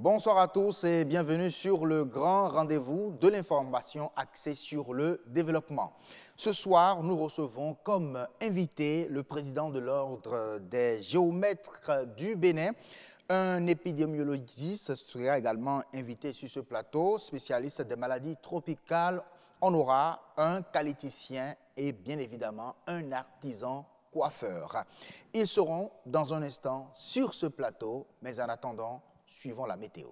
Bonsoir à tous et bienvenue sur le grand rendez-vous de l'information axée sur le développement. Ce soir, nous recevons comme invité le président de l'Ordre des géomètres du Bénin, un épidémiologiste sera également invité sur ce plateau, spécialiste des maladies tropicales. On aura un qualiticien et bien évidemment un artisan coiffeur. Ils seront dans un instant sur ce plateau, mais en attendant, suivons la météo.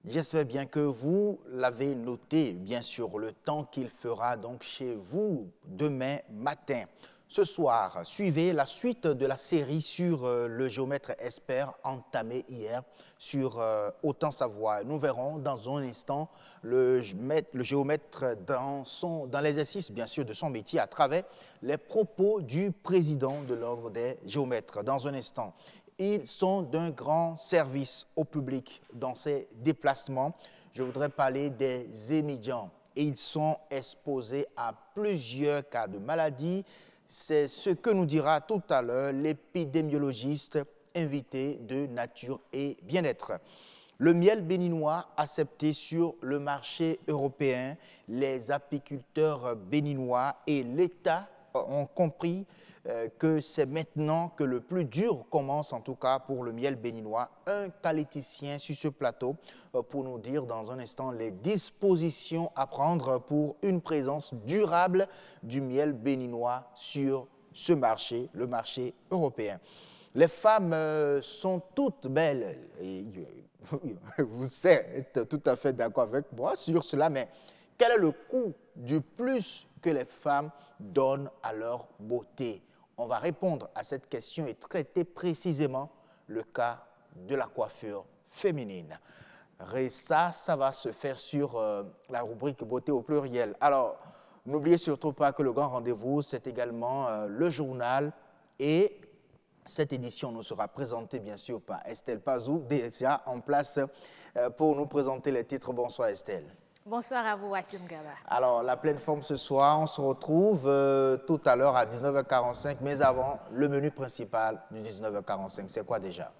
J'espère bien que vous l'avez noté, bien sûr, le temps qu'il fera donc chez vous demain matin. Ce soir, suivez la suite de la série sur le géomètre expert entamée hier sur Haute-Savoie. Nous verrons dans un instant le géomètre dans l'exercice, bien sûr, de son métier à travers les propos du président de l'Ordre des géomètres. Dans un instant, ils sont d'un grand service au public dans ces déplacements. Je voudrais parler des émigrants. Et ils sont exposés à plusieurs cas de maladie. C'est ce que nous dira tout à l'heure l'épidémiologiste invité de Nature et Bien-être. Le miel béninois accepté sur le marché européen. Les apiculteurs béninois et l'État ont compris que c'est maintenant que le plus dur commence, en tout cas pour le miel béninois. Un qualiticien sur ce plateau pour nous dire dans un instant les dispositions à prendre pour une présence durable du miel béninois sur ce marché, le marché européen. Les femmes sont toutes belles, et vous êtes tout à fait d'accord avec moi sur cela, mais quel est le coût du plus que les femmes donnent à leur beauté? On va répondre à cette question et traiter précisément le cas de la coiffure féminine. Et ça va se faire sur la rubrique beauté au pluriel. Alors, n'oubliez surtout pas que le grand rendez-vous, c'est également le journal et cette édition nous sera présentée bien sûr par Estelle Pazou, déjà en place pour nous présenter les titres. Bonsoir Estelle. Bonsoir à vous, Wassim Gaba. Alors, la pleine forme ce soir, on se retrouve tout à l'heure à 19h45, mais avant, le menu principal du 19h45, c'est quoi déjà?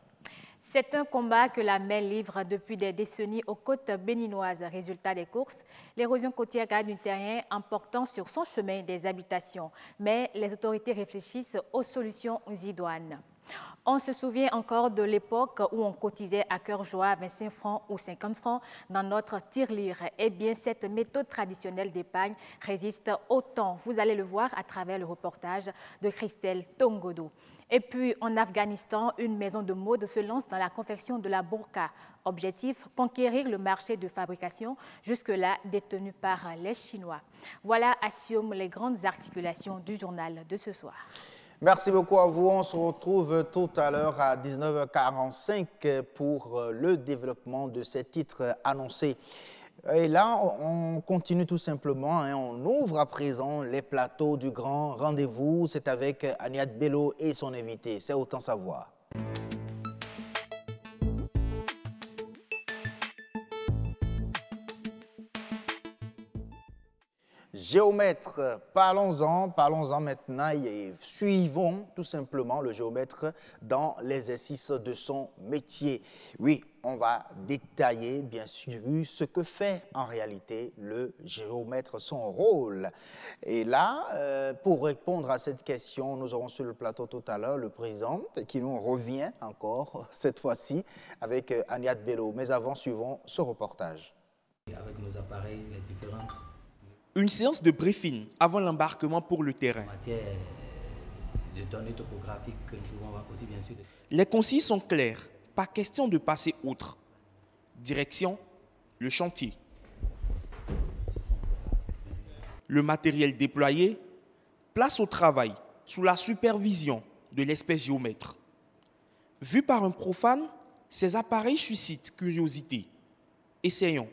C'est un combat que la mer livre depuis des décennies aux côtes béninoises. Résultat des courses, l'érosion côtière garde un terrain important sur son chemin des habitations. Mais les autorités réfléchissent aux solutions idoines. On se souvient encore de l'époque où on cotisait à cœur joie 25 francs ou 50 francs dans notre tirelire. Eh bien, cette méthode traditionnelle d'épargne résiste au temps. Vous allez le voir à travers le reportage de Christelle Tongodo. Et puis, en Afghanistan, une maison de mode se lance dans la confection de la burqa. Objectif, conquérir le marché de fabrication, jusque-là détenu par les Chinois. Voilà assument les grandes articulations du journal de ce soir. Merci beaucoup à vous. On se retrouve tout à l'heure à 19h45 pour le développement de ces titres annoncés. Et là, on continue tout simplement, hein, on ouvre à présent les plateaux du grand rendez-vous. C'est avec Agnès Bello et son invité. C'est Autant Savoir. Géomètre, parlons-en maintenant et suivons tout simplement le géomètre dans l'exercice de son métier. Oui, on va détailler bien sûr ce que fait en réalité le géomètre, son rôle. Et là, pour répondre à cette question, nous aurons sur le plateau tout à l'heure le président qui nous revient encore cette fois-ci avec Agnès Bello. Mais avant, suivons ce reportage. Avec nos appareils, les différentes Une séance de briefing avant l'embarquement pour le terrain. matières de données topographiques que nous pouvons avoir aussi bien sûr. Les consignes sont claires, pas question de passer outre. Direction, le chantier. Le matériel déployé, place au travail sous la supervision de l'expert géomètre. Vu par un profane, ces appareils suscitent curiosité. Essayons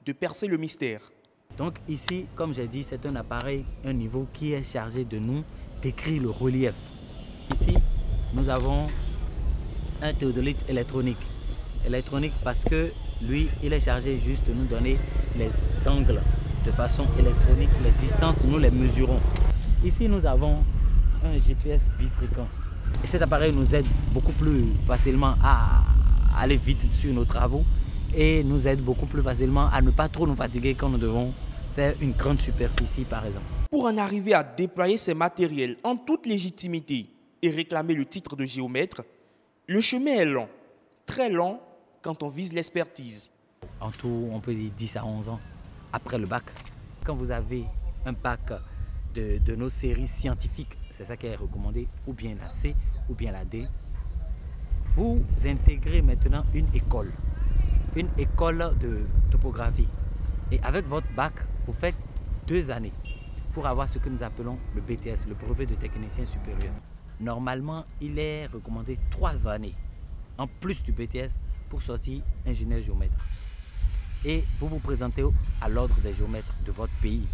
de percer le mystère. Donc ici, comme j'ai dit, c'est un appareil, un niveau qui est chargé de nous décrire le relief. Ici, nous avons un théodolite électronique. Électronique parce que lui, il est chargé juste de nous donner les angles de façon électronique. Les distances, nous les mesurons. Ici, nous avons un GPS bifréquence. Et cet appareil nous aide beaucoup plus facilement à aller vite sur nos travaux et nous aide beaucoup plus facilement à ne pas trop nous fatiguer quand nous devons faire une grande superficie par exemple. Pour en arriver à déployer ces matériels en toute légitimité et réclamer le titre de géomètre, le chemin est long, très long quand on vise l'expertise. En tout, on peut dire 10 à 11 ans après le bac. Quand vous avez un bac de nos séries scientifiques, c'est ça qui est recommandé, ou bien la C ou bien la D, vous intégrez maintenant une école de topographie. Et avec votre bac, vous faites 2 années pour avoir ce que nous appelons le BTS, le brevet de technicien supérieur. Normalement, il est recommandé 3 années en plus du BTS pour sortir ingénieur géomètre. Et vous vous présentez à l'ordre des géomètres de votre pays.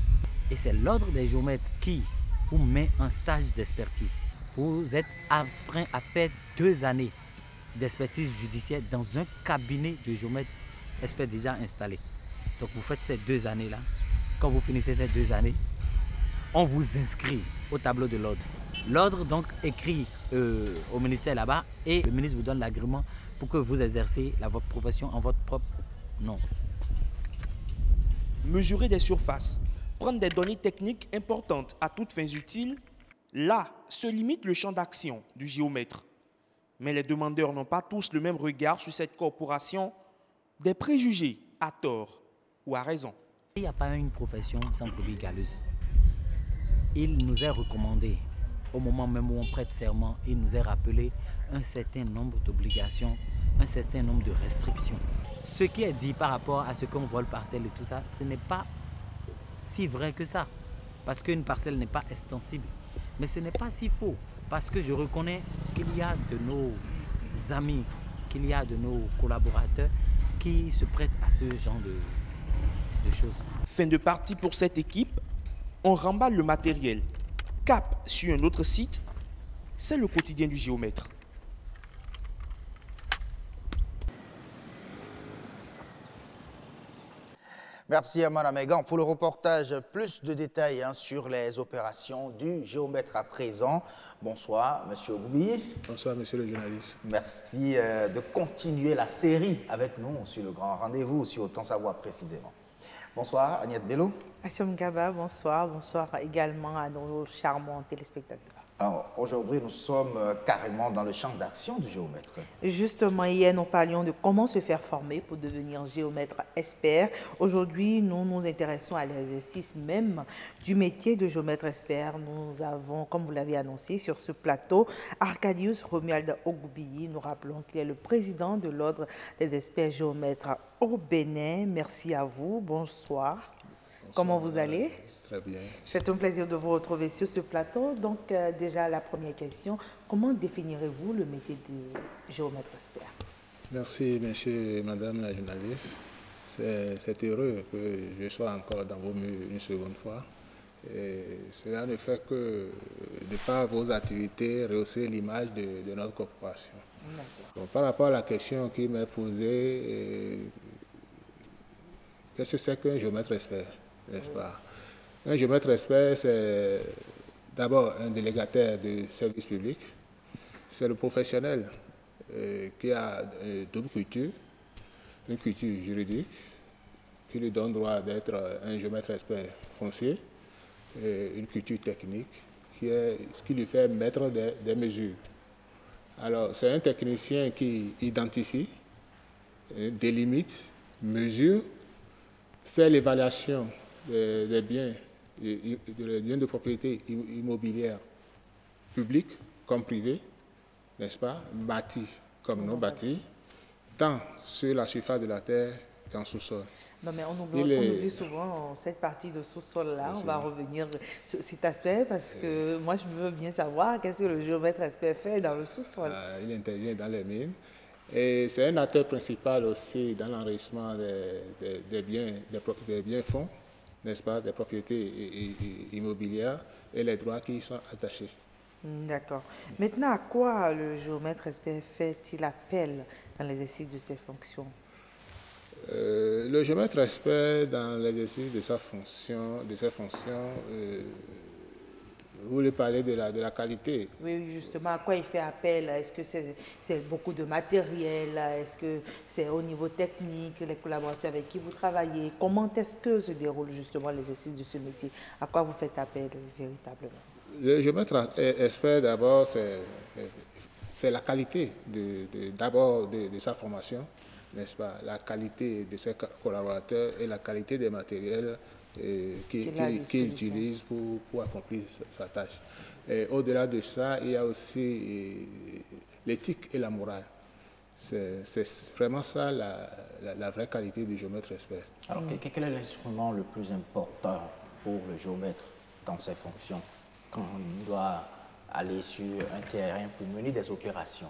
Et c'est l'ordre des géomètres qui vous met en stage d'expertise. Vous êtes astreint à faire 2 années d'expertise judiciaire dans un cabinet de géomètres experts déjà installé. Donc vous faites ces 2 années-là. Quand vous finissez ces 2 années, on vous inscrit au tableau de l'ordre. L'ordre donc écrit au ministère là-bas et le ministre vous donne l'agrément pour que vous exercez votre profession en votre propre nom. Mesurer des surfaces, prendre des données techniques importantes à toutes fins utiles, là se limite le champ d'action du géomètre. Mais les demandeurs n'ont pas tous le même regard sur cette corporation, des préjugés à tort ou à raison. Il n'y a pas une profession sans brebis galeuse. Il nous est recommandé, au moment même où on prête serment, il nous est rappelé un certain nombre d'obligations, un certain nombre de restrictions. Ce qui est dit par rapport à ce qu'on vole parcelle et tout ça, ce n'est pas si vrai que ça. Parce qu'une parcelle n'est pas extensible. Mais ce n'est pas si faux. Parce que je reconnais qu'il y a de nos amis, qu'il y a de nos collaborateurs qui se prêtent à ce genre de choses. Fin de partie pour cette équipe, on remballe le matériel. Cap sur un autre site, c'est le quotidien du géomètre. Merci à Mme Egan pour le reportage. Plus de détails sur les opérations du géomètre à présent. Bonsoir, M. Ogoubi. Bonsoir, monsieur le journaliste. Merci de continuer la série avec nous sur le grand rendez-vous, sur Autant Savoir précisément. Bonsoir, Agnès Bello. Assome Gaba, bonsoir. Bonsoir également à nos charmants téléspectateurs. Alors, aujourd'hui, nous sommes carrément dans le champ d'action du géomètre. Justement, hier, nous parlions de comment se faire former pour devenir géomètre expert. Aujourd'hui, nous nous intéressons à l'exercice même du métier de géomètre expert. Nous avons, comme vous l'avez annoncé, sur ce plateau, Arcadius Romuald Ogoubi. Nous rappelons qu'il est le président de l'Ordre des experts géomètres au Bénin. Merci à vous. Bonsoir. Comment vous allez? Très bien. C'est un plaisir de vous retrouver sur ce plateau. Donc, déjà, la première question, comment définirez-vous le métier de géomètre expert? Merci, monsieur et madame la journaliste. C'est heureux que je sois encore dans vos murs une seconde fois. Et cela ne fait que, de par vos activités, rehausser l'image de notre corporation. Bon, par rapport à la question qui m'est posée, qu'est-ce que c'est qu'un géomètre expert, n'est-ce pas? Un géomètre expert, c'est d'abord un délégataire de service public. C'est le professionnel qui a double culture, une culture juridique qui lui donne droit d'être un géomètre expert foncier, et une culture technique qui lui fait mettre des mesures. Alors, c'est un technicien qui identifie, délimite, mesure, fait l'évaluation des biens de propriété immobilière publique comme privée, n'est-ce pas, bâti comme non bâti, tant sur la surface de la terre qu'en sous-sol. Non, mais on oublie souvent cette partie de sous-sol-là. On va revenir sur cet aspect parce que moi, je veux bien savoir qu'est-ce que le géomètre expert fait dans le sous-sol. Il intervient dans les mines. Et c'est un acteur principal aussi dans l'enrichissement des biens fonds, n'est-ce pas, des propriétés immobilières et les droits qui y sont attachés. D'accord. Maintenant, à quoi le géomètre expert fait-il appel dans l'exercice de ses fonctions? Le géomètre expert, dans l'exercice de ses fonctions, vous voulez parler de la qualité? Oui, justement, à quoi il fait appel? Est-ce que c'est beaucoup de matériel? Est-ce que c'est au niveau technique, les collaborateurs avec qui vous travaillez? Comment est-ce que se déroule justement l'exercice de ce métier? À quoi vous faites appel véritablement? Le géomètre expert, d'abord, c'est la qualité d'abord de sa formation, n'est-ce pas? La qualité de ses collaborateurs et la qualité des matériels qu'il utilise pour accomplir sa tâche. Au-delà de ça, il y a aussi l'éthique et la morale. C'est vraiment ça la vraie qualité du géomètre expert. Alors, quel est l'instrument le plus important pour le géomètre dans ses fonctions quand il doit aller sur un terrain pour mener des opérations?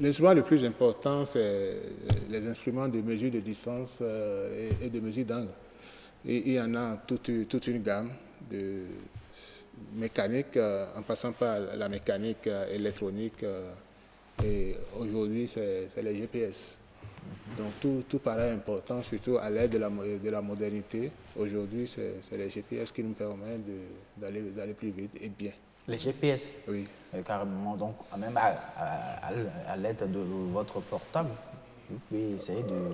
L'instrument le plus important, c'est les instruments de mesure de distance et de mesure d'angle. Il y en a toute une gamme de mécanique, en passant par la mécanique électronique. Et aujourd'hui, c'est les GPS. Donc tout paraît important, surtout à l'aide de la modernité. Aujourd'hui, c'est les GPS qui nous permettent d'aller plus vite et bien. Les GPS? Oui. Carrément, donc même à l'aide de votre portable, vous pouvez essayer de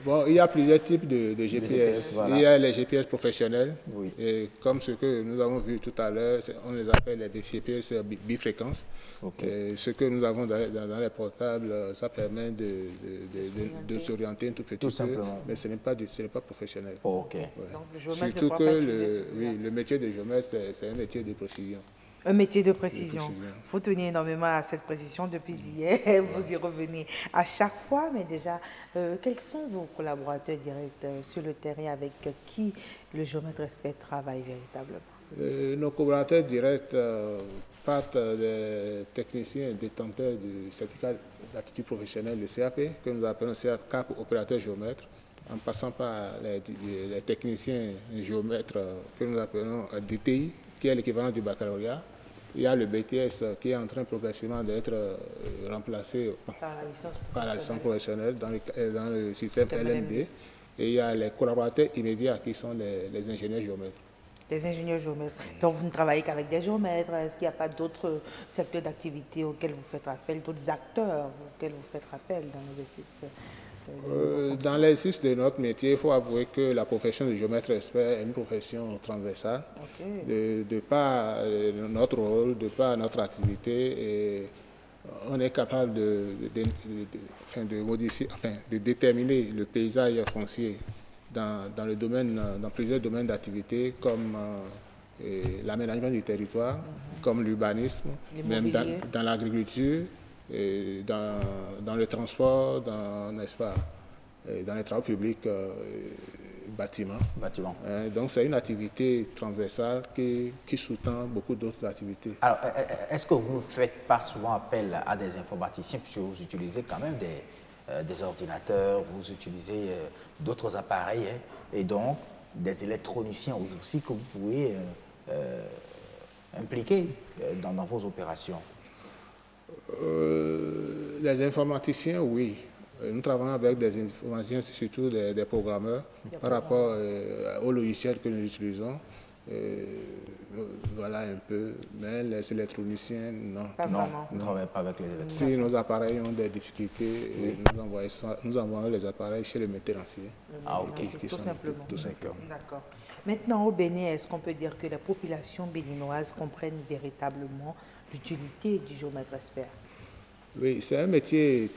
Bon, il y a plusieurs types de GPS. Voilà. Il y a les GPS professionnels, oui. Et comme ce que nous avons vu tout à l'heure, on les appelle les GPS bifréquences. Okay. Ce que nous avons dans les portables, ça permet de s'orienter un tout petit peu, mais ce n'est pas professionnel. Oh, ok. Ouais. Donc, le géomètre surtout ne que pas utiliser le métier de géomètre, c'est un métier de précision. Un métier de précision. Vous tenez énormément à cette précision depuis hier, vous y revenez à chaque fois, mais déjà, quels sont vos collaborateurs directs sur le terrain avec qui le géomètre expert travaille véritablement? Nos collaborateurs directs partent des techniciens détenteurs du certificat d'aptitude professionnelle, le CAP, que nous appelons CAP opérateur géomètre, en passant par les techniciens géomètres que nous appelons DTI, qui est l'équivalent du baccalauréat. Il y a le BTS qui est en train progressivement d'être remplacé par la licence professionnelle dans le système LMD. Et il y a les collaborateurs immédiats qui sont les ingénieurs géomètres. Les ingénieurs géomètres. Donc vous ne travaillez qu'avec des géomètres. Est-ce qu'il n'y a pas d'autres secteurs d'activité auxquels vous faites appel, d'autres acteurs auxquels vous faites appel dans l'exercice? Dans l'exercice de notre métier, il faut avouer que la profession de géomètre expert est une profession transversale. Okay. De par notre rôle, de par notre activité, et on est capable de déterminer le paysage foncier dans plusieurs domaines d'activité, comme l'aménagement du territoire, comme l'urbanisme, même dans l'agriculture, dans le transport, n'est-ce pas, dans les travaux publics, bâtiments. Donc c'est une activité transversale qui sous-tend beaucoup d'autres activités. Alors, est-ce que vous ne faites pas souvent appel à des informaticiens, puisque vous utilisez quand même des ordinateurs, vous utilisez d'autres appareils, hein, et donc des électroniciens aussi que vous pouvez impliquer dans vos opérations? Les informaticiens, oui. Nous travaillons avec des informaticiens, surtout des programmeurs, par rapport aux logiciels que nous utilisons. Voilà un peu, mais les électroniciens, non. Non, vous ne travaillez pas avec les électroniciens. Si nos appareils ont des difficultés, nous envoyons les appareils chez le maintenancier. Ah, ok. Tout simplement. Tout simplement. D'accord. Maintenant, au Bénin, est-ce qu'on peut dire que la population béninoise comprenne véritablement l'utilité du géomètre expert? Oui, c'est un métier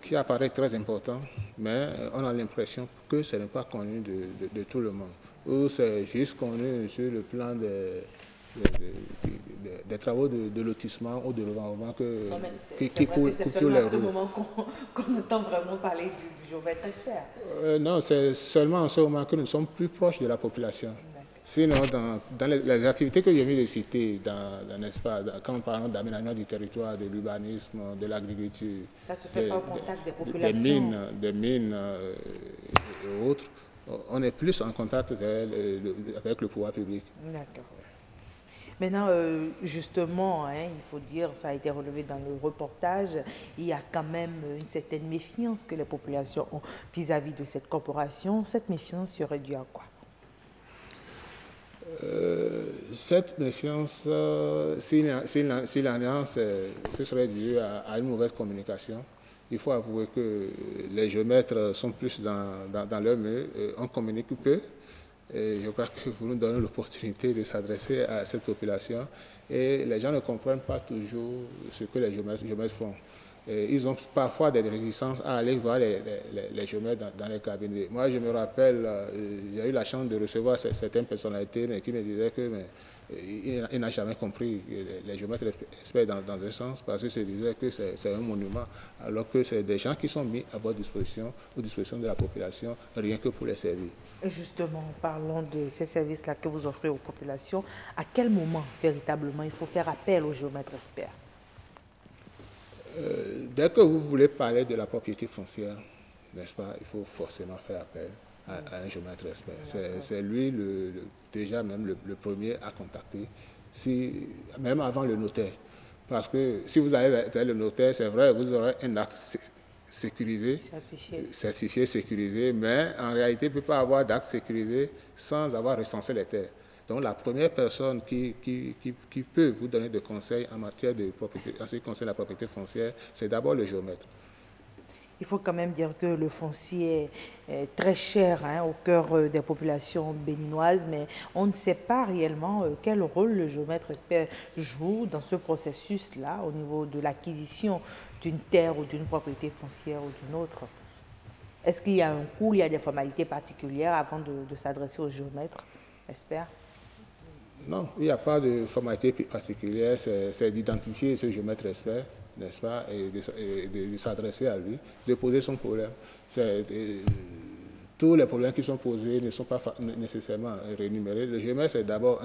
qui apparaît très important, mais on a l'impression que ce n'est pas connu de tout le monde. Ou c'est juste connu sur le plan des travaux de lotissement ou de revendement qui coulent c'est les seulement à ce rues. moment qu'on entend vraiment parler du géomètre expert. Non, c'est seulement en ce moment que nous sommes plus proches de la population. Sinon, dans les activités que j'ai mis de citer, n'est-ce pas, quand on parle d'aménagement du territoire, de l'urbanisme, de l'agriculture, ça se fait pas au contact des populations. Des mines et autres, on est plus en contact avec le pouvoir public. D'accord. Maintenant, justement, hein, il faut dire, ça a été relevé dans le reportage, il y a quand même une certaine méfiance que les populations ont vis-à-vis de cette corporation. Cette méfiance serait due à quoi? Cette méfiance, s'il y en a, ce serait dû à une mauvaise communication. Il faut avouer que les géomètres sont plus dans leur milieu, on communique peu. Et je crois que vous nous donnez l'opportunité de s'adresser à cette population. Et les gens ne comprennent pas toujours ce que les géomètres font. Et ils ont parfois des résistances à aller voir les géomètres dans les cabinets. Moi, je me rappelle, j'ai eu la chance de recevoir certaines personnalités qui me disaient que il n'a jamais compris les géomètres experts dans un sens, parce que se disait que c'est un monument, alors que c'est des gens qui sont mis à votre disposition, aux dispositions de la population, rien que pour les servir. Justement, parlons de ces services-là que vous offrez aux populations. À quel moment, véritablement, il faut faire appel aux géomètres experts? Dès que vous voulez parler de la propriété foncière, n'est-ce pas, il faut forcément faire appel à un géomètre expert. C'est lui déjà même le premier à contacter, même avant le notaire. Parce que si vous allez vers le notaire, c'est vrai, vous aurez un acte sécurisé, certifié, sécurisé, mais en réalité, il ne peut pas avoir d'acte sécurisé sans avoir recensé les terres. Donc la première personne qui peut vous donner des conseils en matière de propriété, en ce qui concerne la propriété foncière, c'est d'abord le géomètre. Il faut quand même dire que le foncier est très cher, hein, au cœur des populations béninoises, mais on ne sait pas réellement quel rôle le géomètre expert joue dans ce processus-là au niveau de l'acquisition d'une terre ou d'une propriété foncière ou d'une autre. Est-ce qu'il y a un coût, il y a des formalités particulières avant de s'adresser au géomètre expert? Non, il n'y a pas de formalité particulière, c'est d'identifier ce géomètre expert, n'est-ce pas, et de s'adresser à lui, de poser son problème. Tous les problèmes qui sont posés ne sont pas nécessairement rémunérés. Le géomètre, c'est d'abord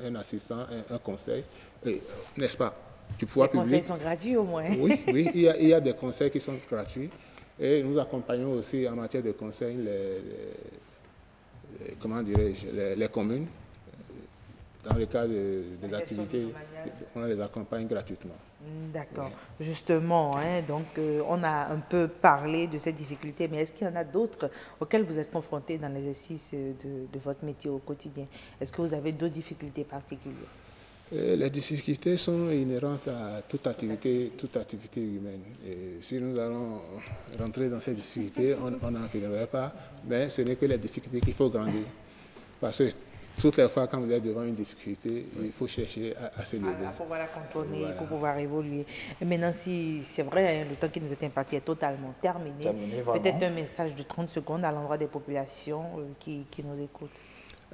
un assistant, un conseil, n'est-ce pas, du pouvoir public. Les conseils sont gratuits au moins. Oui, il y a des conseils qui sont gratuits, et nous accompagnons aussi en matière de conseils les communes. Dans le cas des activités, on les accompagne gratuitement. D'accord. Ouais. Justement, hein, donc on a un peu parlé de ces difficultés, mais est-ce qu'il y en a d'autres auxquelles vous êtes confrontés dans l'exercice de votre métier au quotidien? Est-ce que vous avez d'autres difficultés particulières? Les difficultés sont inhérentes à toute activité humaine. Et si nous allons rentrer dans ces difficultés, on n'en finirait pas, mais ce n'est que les difficultés qu'il faut grandir. Parce que toutes les fois, quand vous êtes devant une difficulté, il faut chercher à se lever. Pour pouvoir la contourner, voilà. Pour pouvoir évoluer. Et maintenant, si c'est vrai, hein, le temps qui nous est imparti est totalement terminé. Peut-être un message de 30 secondes à l'endroit des populations qui nous écoutent.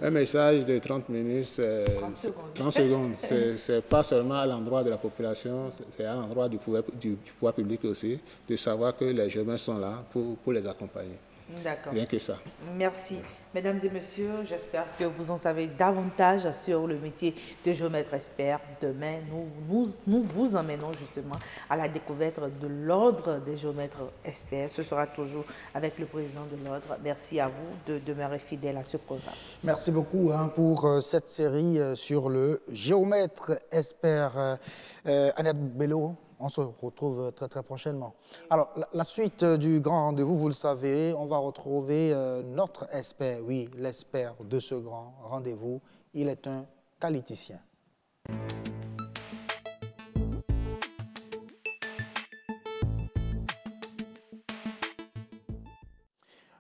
Un message de 30 minutes, 30 secondes. Ce n'est pas seulement à l'endroit de la population, c'est à l'endroit du pouvoir public aussi, de savoir que les jeunes sont là pour les accompagner. D'accord. Rien que ça. Merci. Mesdames et messieurs, j'espère que vous en savez davantage sur le métier de géomètre expert. Demain, nous vous emmenons justement à la découverte de l'ordre des géomètres experts. Ce sera toujours avec le président de l'ordre. Merci à vous de demeurer fidèle à ce programme. Merci beaucoup pour cette série sur le géomètre expert. Annette Bello, on se retrouve très très prochainement. Alors, la suite du grand rendez-vous, vous le savez, on va retrouver notre expert, oui, l'expert de ce grand rendez-vous. Il est un qualiticien.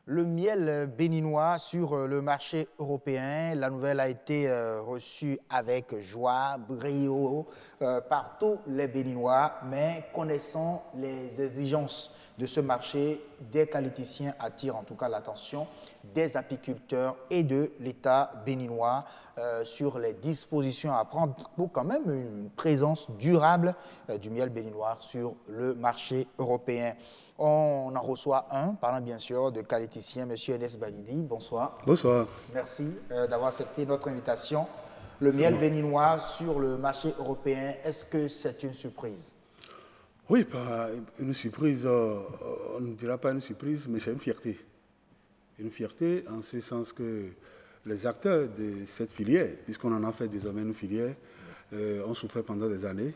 Le miel béninois sur le marché européen, la nouvelle a été reçue avec joie, brio par tous les Béninois, mais connaissant les exigences de ce marché, des qualiticiens attirent en tout cas l'attention des apiculteurs et de l'État béninois sur les dispositions à prendre pour quand même une présence durable du miel béninois sur le marché européen. On en reçoit un, parlant bien sûr de qualiticien, M. Enes Badidi. Bonsoir. Bonsoir. Merci d'avoir accepté notre invitation. Le miel béninois sur le marché européen, est-ce que c'est une surprise? Oui, pas une surprise, on ne dira pas une surprise, mais c'est une fierté. Une fierté en ce sens que les acteurs de cette filière, puisqu'on en a fait désormais une filière, ont souffert pendant des années.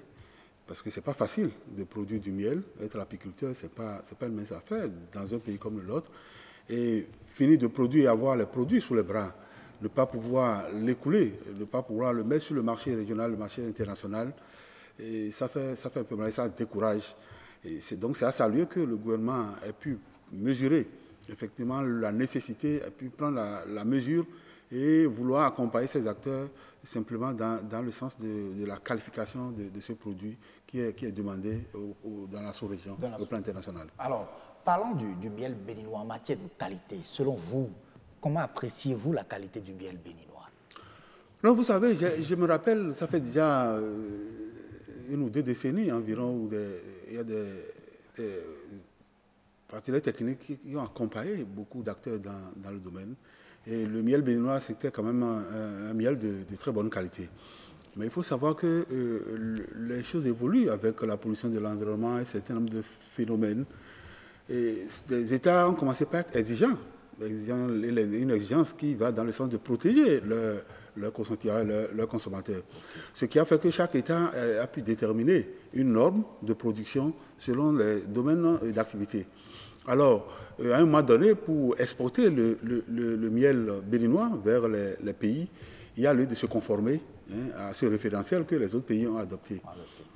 Parce que ce n'est pas facile de produire du miel. Être apiculteur, ce n'est pas une mince affaire dans un pays comme le nôtre. Et finir de produire et avoir les produits sous les bras, ne pas pouvoir l'écouler, ne pas pouvoir le mettre sur le marché régional, le marché international, et ça fait un peu mal, ça décourage. Donc c'est à saluer que le gouvernement ait pu mesurer effectivement la nécessité, ait pu prendre la mesure et vouloir accompagner ces acteurs simplement dans le sens de la qualification de ce produit qui est demandé dans la sous-région, au plan international. Alors, parlons du miel béninois en matière de qualité. Selon vous, comment appréciez-vous la qualité du miel béninois? Non, vous savez, je me rappelle, ça fait déjà 1 ou 2 décennies environ, où il y a des partenaires techniques qui ont accompagné beaucoup d'acteurs dans le domaine. Et le miel béninois, c'était quand même un miel de très bonne qualité. Mais il faut savoir que les choses évoluent avec la pollution de l'environnement et un certain nombre de phénomènes. Et les États ont commencé par être exigeants. Une exigence qui va dans le sens de protéger leurs consommateurs. Ce qui a fait que chaque État a pu déterminer une norme de production selon les domaines d'activité. Alors, à un moment donné, pour exporter le miel béninois vers les pays, il y a lieu de se conformer à ce référentiel que les autres pays ont adopté.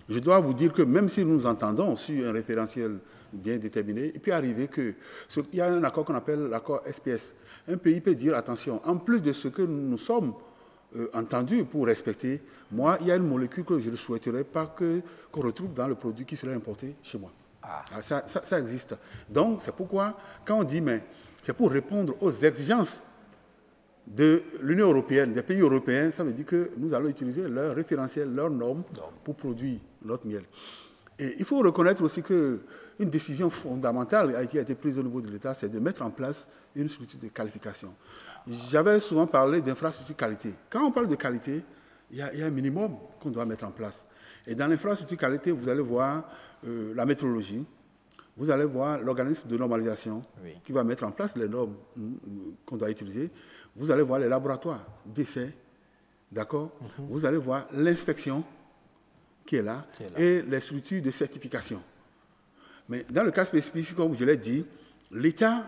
Je dois vous dire que même si nous entendons sur un référentiel bien déterminé, il peut arriver qu'il y a un accord qu'on appelle l'accord SPS. Un pays peut dire, attention, en plus de ce que nous sommes entendus pour respecter, moi, il y a une molécule que je ne souhaiterais pas qu'on retrouve dans le produit qui serait importé chez moi. Ça existe. Donc, c'est pourquoi, quand on dit, mais c'est pour répondre aux exigences de l'Union européenne, des pays européens, ça veut dire que nous allons utiliser leurs référentiels, leurs normes pour produire notre miel. Et il faut reconnaître aussi qu'une décision fondamentale qui a été prise au niveau de l'État, c'est de mettre en place une structure de qualification. J'avais souvent parlé d'infrastructure qualité. Quand on parle de qualité, il y a un minimum qu'on doit mettre en place. Et dans l'infrastructure qualité, vous allez voir la métrologie, vous allez voir l'organisme de normalisation qui va mettre en place les normes qu'on doit utiliser. Vous allez voir les laboratoires d'essai, d'accord? Vous allez voir l'inspection qui est là et les structures de certification. Mais dans le cas spécifique, comme je l'ai dit, l'État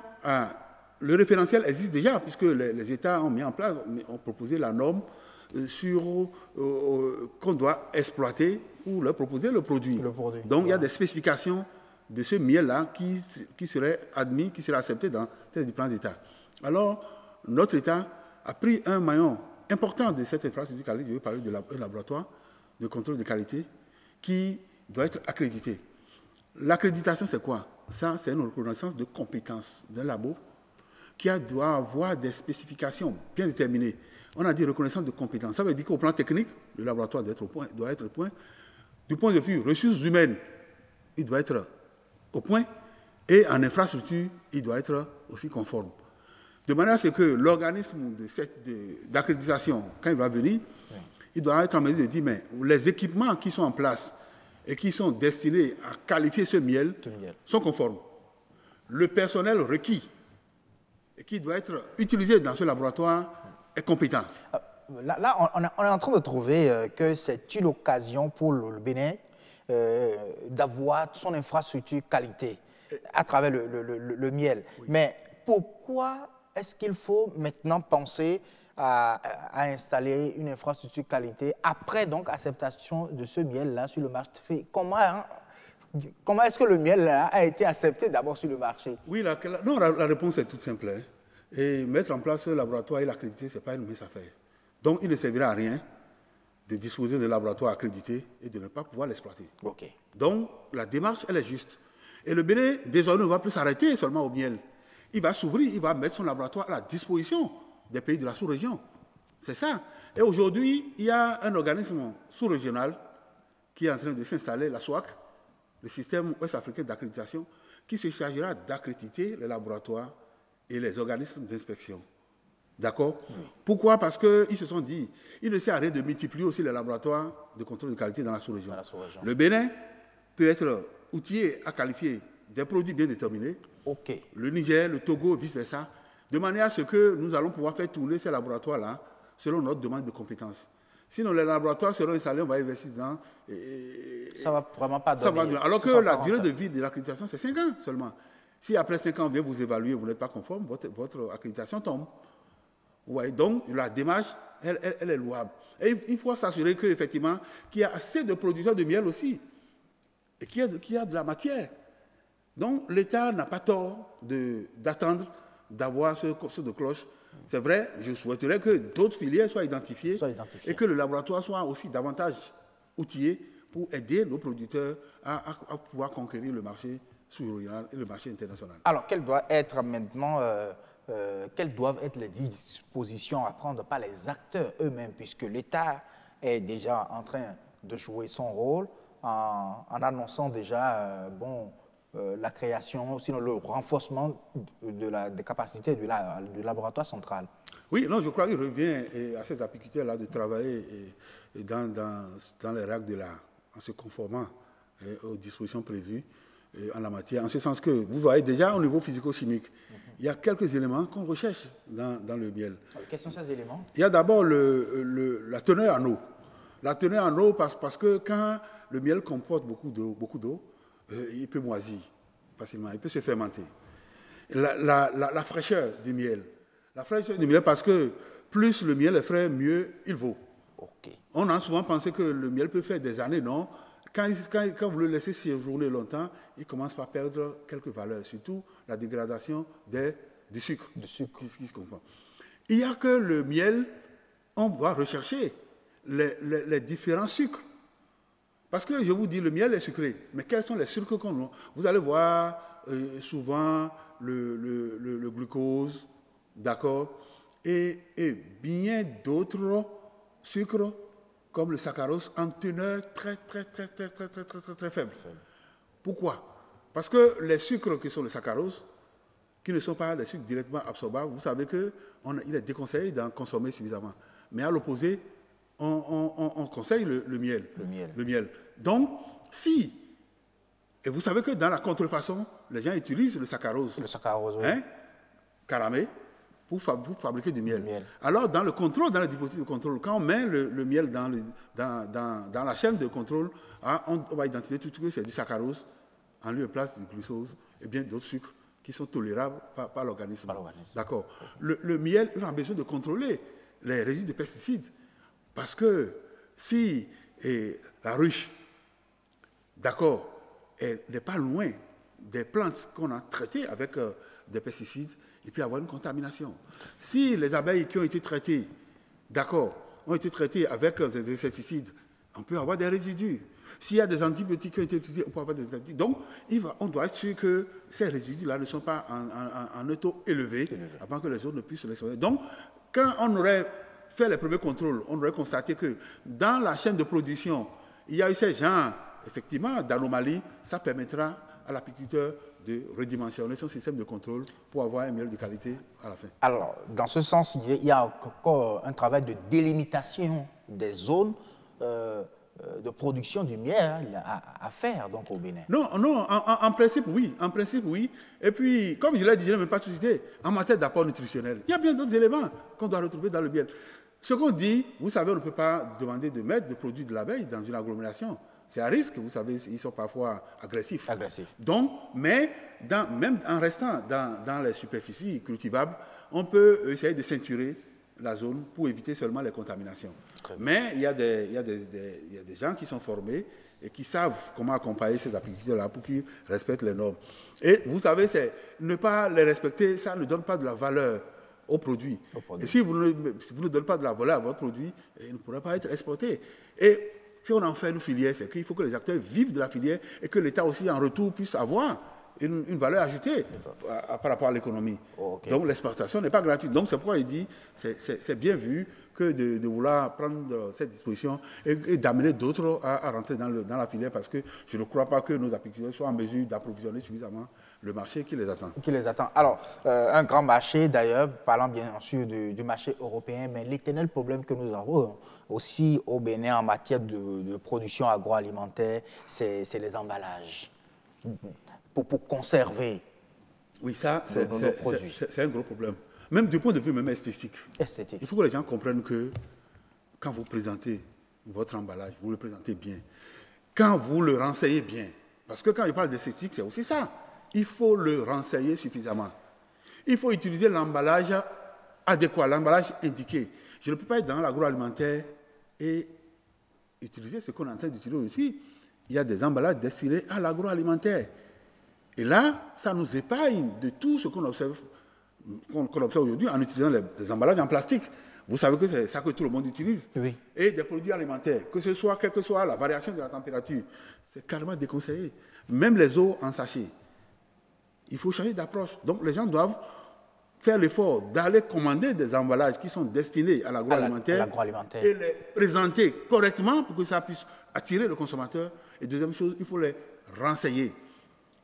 le référentiel existe déjà puisque les États ont mis en place, ont proposé la norme qu'on doit exploiter ou leur proposer le produit. Donc il y a des spécifications de ce miel-là qui seraient admis, qui seraient acceptés dans ces différents États. Alors, notre État a pris un maillon important de cette infrastructure qualité. Je vais parler d'un laboratoire de contrôle de qualité qui doit être accrédité. L'accréditation, c'est quoi? Ça, c'est une reconnaissance de compétence d'un labo qui doit avoir des spécifications bien déterminées On a dit reconnaissance de compétences. Ça veut dire qu'au plan technique, le laboratoire doit être au point. Du point de vue ressources humaines, il doit être au point. Et en infrastructure, il doit être aussi conforme. De manière à ce que l'organisme d'accréditation, quand il va venir, il doit être en mesure de dire, mais les équipements qui sont en place et qui sont destinés à qualifier ce miel sont conformes. Le personnel requis et qui doit être utilisé dans ce laboratoire est compétent. Là, on est en train de trouver que c'est une occasion pour le Bénin d'avoir son infrastructure qualité à travers le miel. Oui. Mais pourquoi est-ce qu'il faut maintenant penser à installer une infrastructure qualité après donc acceptation de ce miel-là sur le marché? Comment est-ce que le miel là, a été accepté d'abord sur le marché? Oui, la réponse est toute simple. Hein. Et mettre en place un laboratoire et l'accréditer, ce n'est pas une mince affaire. Donc, il ne servira à rien de disposer de laboratoire accrédité et de ne pas pouvoir l'exploiter. Okay. Donc, la démarche, elle est juste. Et le Bénin, désormais, ne va plus s'arrêter seulement au miel. Il va s'ouvrir, il va mettre son laboratoire à la disposition des pays de la sous-région. C'est ça. Et aujourd'hui, il y a un organisme sous-régional qui est en train de s'installer, la SOAC, le système ouest-africain d'accréditation, qui se chargera d'accréditer les laboratoires et les organismes d'inspection. D'accord? Oui. Pourquoi? Parce qu'ils se sont dit, il ne sert à rien de multiplier aussi les laboratoires de contrôle de qualité dans la sous-région. Le Bénin peut être outillé à qualifier des produits bien déterminés. Okay. Le Niger, le Togo, vice-versa, de manière à ce que nous allons pouvoir faire tourner ces laboratoires-là selon notre demande de compétences. Sinon, les laboratoires seront installés, on va investir dedans. Ça ne va vraiment pas donner. Alors que la durée de vie de l'accréditation, c'est 5 ans seulement. Si après 5 ans, on vient vous évaluer, vous n'êtes pas conforme, votre accréditation tombe. Ouais, donc, la démarche, elle est louable. Et il faut s'assurer qu'effectivement, qu'il y a assez de producteurs de miel aussi, et qu'il y a de la matière. Donc, l'État n'a pas tort d'attendre d'avoir ce de cloche. C'est vrai, je souhaiterais que d'autres filières soient identifiées et que le laboratoire soit aussi davantage outillé pour aider nos producteurs à pouvoir conquérir le marché sous-régional et le marché international. Alors, quelles doivent être maintenant quelles doivent être les dispositions à prendre par les acteurs eux-mêmes, puisque l'État est déjà en train de jouer son rôle en annonçant déjà la création, sinon le renforcement des capacités du laboratoire central. Oui, non, je crois qu'il revient à ces apiculteurs-là de travailler dans les règles de l'art, en se conformant aux dispositions prévues en la matière. En ce sens que, vous voyez déjà au niveau physico-chimique, il y a quelques éléments qu'on recherche dans le miel. Alors, quels sont ces éléments? Il y a d'abord la teneur en eau. La teneur en eau parce que quand le miel comporte beaucoup d'eau, il peut moisir facilement, il peut se fermenter. La fraîcheur du miel. La fraîcheur du miel parce que plus le miel est frais, mieux il vaut. Okay. On a souvent pensé que le miel peut faire des années, non. Quand vous le laissez séjourner longtemps, il commence par perdre quelques valeurs, surtout la dégradation du sucre. Qui se confond. Il n'y a que le miel, on doit rechercher les différents sucres. Parce que je vous dis, le miel est sucré, mais quels sont les sucres qu'on a? Vous allez voir souvent le glucose, d'accord, et bien d'autres sucres comme le saccharose en teneur très faible. Pourquoi? Parce que les sucres qui sont le saccharose, qui ne sont pas les sucres directement absorbables, vous savez qu'il est déconseillé d'en consommer suffisamment. Mais à l'opposé, on conseille le miel. Le miel. Donc, et vous savez que dans la contrefaçon, les gens utilisent le saccharose. Le saccharose, oui. Caramé, pour fabriquer du miel. Alors, dans le contrôle, dans le dispositif de contrôle, quand on met le miel dans la chaîne de contrôle, on va identifier tout ce que c'est du saccharose en lieu et place du glucose et bien d'autres sucres qui sont tolérables par l'organisme. D'accord. Le miel, on a besoin de contrôler les résidus de pesticides. Parce que si la ruche, d'accord, elle n'est pas loin des plantes qu'on a traitées avec des pesticides, il peut y avoir une contamination. Si les abeilles qui ont été traitées, d'accord, ont été traitées avec des insecticides, on peut avoir des résidus. S'il y a des antibiotiques qui ont été utilisés, on peut avoir des antibiotiques. Donc, on doit être sûr que ces résidus-là ne sont pas en un taux élevé avant que les autres ne puissent les exploiter. Donc, quand on aurait fait les premiers contrôles, on aurait constaté que dans la chaîne de production, il y a eu ces genres, effectivement, d'anomalies. Ça permettra à l'apiculteur de redimensionner son système de contrôle pour avoir un miel de qualité à la fin. Alors, dans ce sens, il y a encore un travail de délimitation des zones de production du miel à faire donc, au Bénin. Non, en principe, oui. En principe, oui. Et puis, comme je l'ai dit, je n'ai même pas tout cité, en matière d'apport nutritionnel, il y a bien d'autres éléments qu'on doit retrouver dans le miel. Ce qu'on dit, vous savez, on ne peut pas demander de mettre des produits de l'abeille dans une agglomération. C'est à risque, vous savez, ils sont parfois agressifs. Donc, mais même en restant dans les superficies cultivables, on peut essayer de ceinturer la zone pour éviter seulement les contaminations. Mais il y a des gens qui sont formés et qui savent comment accompagner ces apiculteurs-là pour qu'ils respectent les normes. Et vous savez, ne pas les respecter, ça ne donne pas de la valeur au produit. Et si vous ne donnez pas de la valeur à votre produit, il ne pourra pas être exporté. Et si on en fait une filière, c'est qu'il faut que les acteurs vivent de la filière et que l'État aussi, en retour, puisse avoir une valeur ajoutée par rapport à l'économie. Donc l'exportation n'est pas gratuite. Donc c'est pourquoi il dit c'est bien vu que de vouloir prendre cette disposition et d'amener d'autres à rentrer dans la filière, parce que je ne crois pas que nos apiculteurs soient en mesure d'approvisionner suffisamment le marché qui les attend. Alors, un grand marché d'ailleurs, parlant bien sûr du marché européen, mais l'éternel problème que nous avons aussi au Bénin en matière de production agroalimentaire, c'est les emballages. Pour conserver. Oui, ça, nos produits. C'est un gros problème. Même du point de vue même esthétique. Il faut que les gens comprennent que quand vous présentez votre emballage, vous le présentez bien. Quand vous le renseignez bien, parce que quand je parle d'esthétique, c'est aussi ça. Il faut le renseigner suffisamment. Il faut utiliser l'emballage adéquat, l'emballage indiqué. Je ne peux pas être dans l'agroalimentaire et utiliser ce qu'on est en train d'utiliser aujourd'hui. Il y a des emballages destinés à l'agroalimentaire. Et là, ça nous épargne de tout ce qu'on observe aujourd'hui en utilisant les emballages en plastique. Vous savez que c'est ça que tout le monde utilise. Oui. Et des produits alimentaires, quelle que soit la variation de la température, c'est carrément déconseillé. Même les eaux en sachet. Il faut changer d'approche. Donc les gens doivent faire l'effort d'aller commander des emballages qui sont destinés à l'agroalimentaire et les présenter correctement pour que ça puisse attirer le consommateur. Et deuxième chose, il faut les renseigner.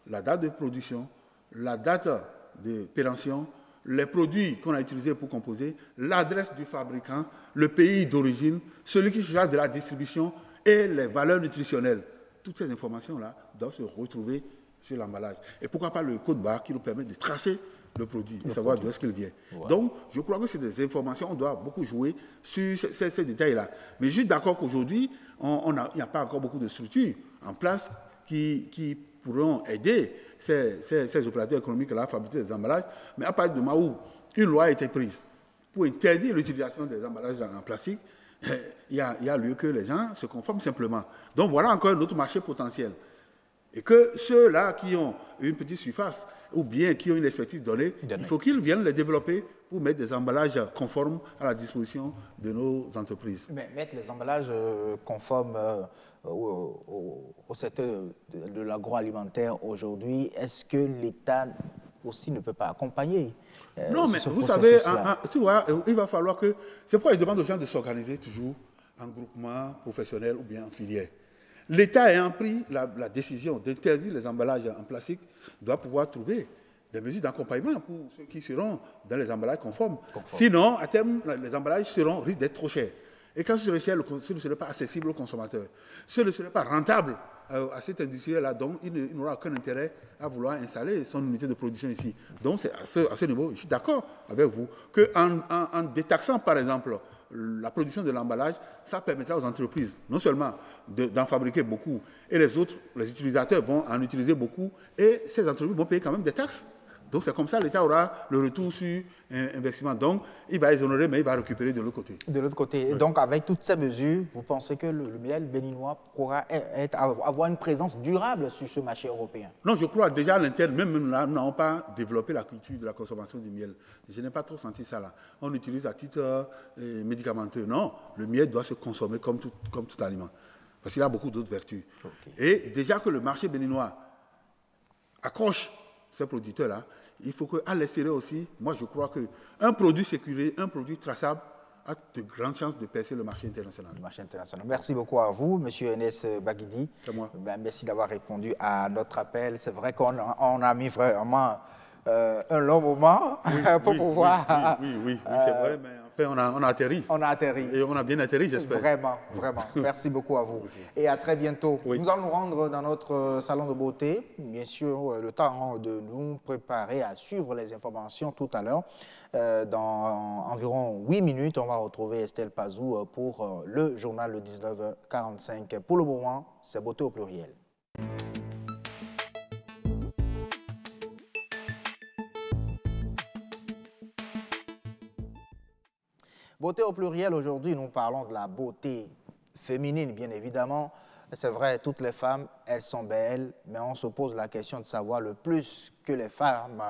La date de production, la date de péremption, les produits qu'on a utilisés pour composer, l'adresse du fabricant, le pays d'origine, celui qui se charge de la distribution et les valeurs nutritionnelles. Toutes ces informations-là doivent se retrouver sur l'emballage. Et pourquoi pas le code barre qui nous permet de tracer le produit et savoir d'où est-ce qu'il vient. Ouais. Donc, je crois que c'est des informations, on doit beaucoup jouer sur ces détails-là. Mais je suis d'accord qu'aujourd'hui, il n'y a pas encore beaucoup de structures en place qui pourront aider ces opérateurs économiques à fabriquer des emballages. Mais à partir du moment où une loi a été prise pour interdire l'utilisation des emballages en plastique, il y a lieu que les gens se conforment simplement. Donc voilà encore un autre marché potentiel. Et que ceux-là qui ont une petite surface ou bien qui ont une expertise donnée, il faut qu'ils viennent les développer pour mettre des emballages conformes à la disposition de nos entreprises. Mais mettre les emballages conformes au secteur de l'agroalimentaire aujourd'hui, est-ce que l'État aussi ne peut pas accompagner non, mais vous savez, tu vois, il va falloir que... C'est pourquoi il demande aux gens de s'organiser toujours en groupement professionnel ou bien en filière. L'État ayant pris la décision d'interdire les emballages en plastique doit pouvoir trouver des mesures d'accompagnement pour ceux qui seront dans les emballages conformes. Sinon, à terme, les emballages risquent d'être trop chers. Et quand ce ne serait pas accessible aux consommateurs, ce ne serait pas rentable à cet industriel-là, donc il n'aura aucun intérêt à vouloir installer son unité de production ici. Donc c'est à ce niveau, je suis d'accord avec vous, qu'en détaxant par exemple la production de l'emballage, ça permettra aux entreprises non seulement d'en fabriquer beaucoup, et les autres, les utilisateurs vont en utiliser beaucoup, et ces entreprises vont payer quand même des taxes. Donc c'est comme ça, l'État aura le retour sur investissement. Donc il va exonérer, mais il va récupérer de l'autre côté. De l'autre côté. Oui. Et donc avec toutes ces mesures, vous pensez que le miel béninois pourra avoir une présence durable sur ce marché européen? Non, je crois déjà à l'interne, même là, nous n'avons pas développé la culture de la consommation du miel. Je n'ai pas trop senti ça là. On l'utilise à titre médicamenteux. Non, le miel doit se consommer comme tout aliment. Parce qu'il a beaucoup d'autres vertus. Okay. Et déjà que le marché béninois accroche ces producteurs-là, il faut qu'à l'extérieur aussi, moi je crois qu'un produit sécurisé, un produit traçable, a de grandes chances de percer le marché international. Le marché international. Merci beaucoup à vous, M. Enes Baguidi. C'est moi. Merci d'avoir répondu à notre appel. C'est vrai qu'on a mis vraiment un long moment pour pouvoir... Oui, c'est vrai, mais en fait, on a atterri. On a atterri. Et on a bien atterri, j'espère. Vraiment. Merci beaucoup à vous. Et à très bientôt. Oui. Nous allons nous rendre dans notre salon de beauté. Bien sûr, le temps de nous préparer à suivre les informations tout à l'heure. Dans environ 8 minutes, on va retrouver Estelle Pazou pour le journal de 19h45. Pour le moment, c'est beauté au pluriel. Beauté au pluriel, aujourd'hui, nous parlons de la beauté féminine, bien évidemment. C'est vrai, toutes les femmes, elles sont belles, mais on se pose la question de savoir le plus que les femmes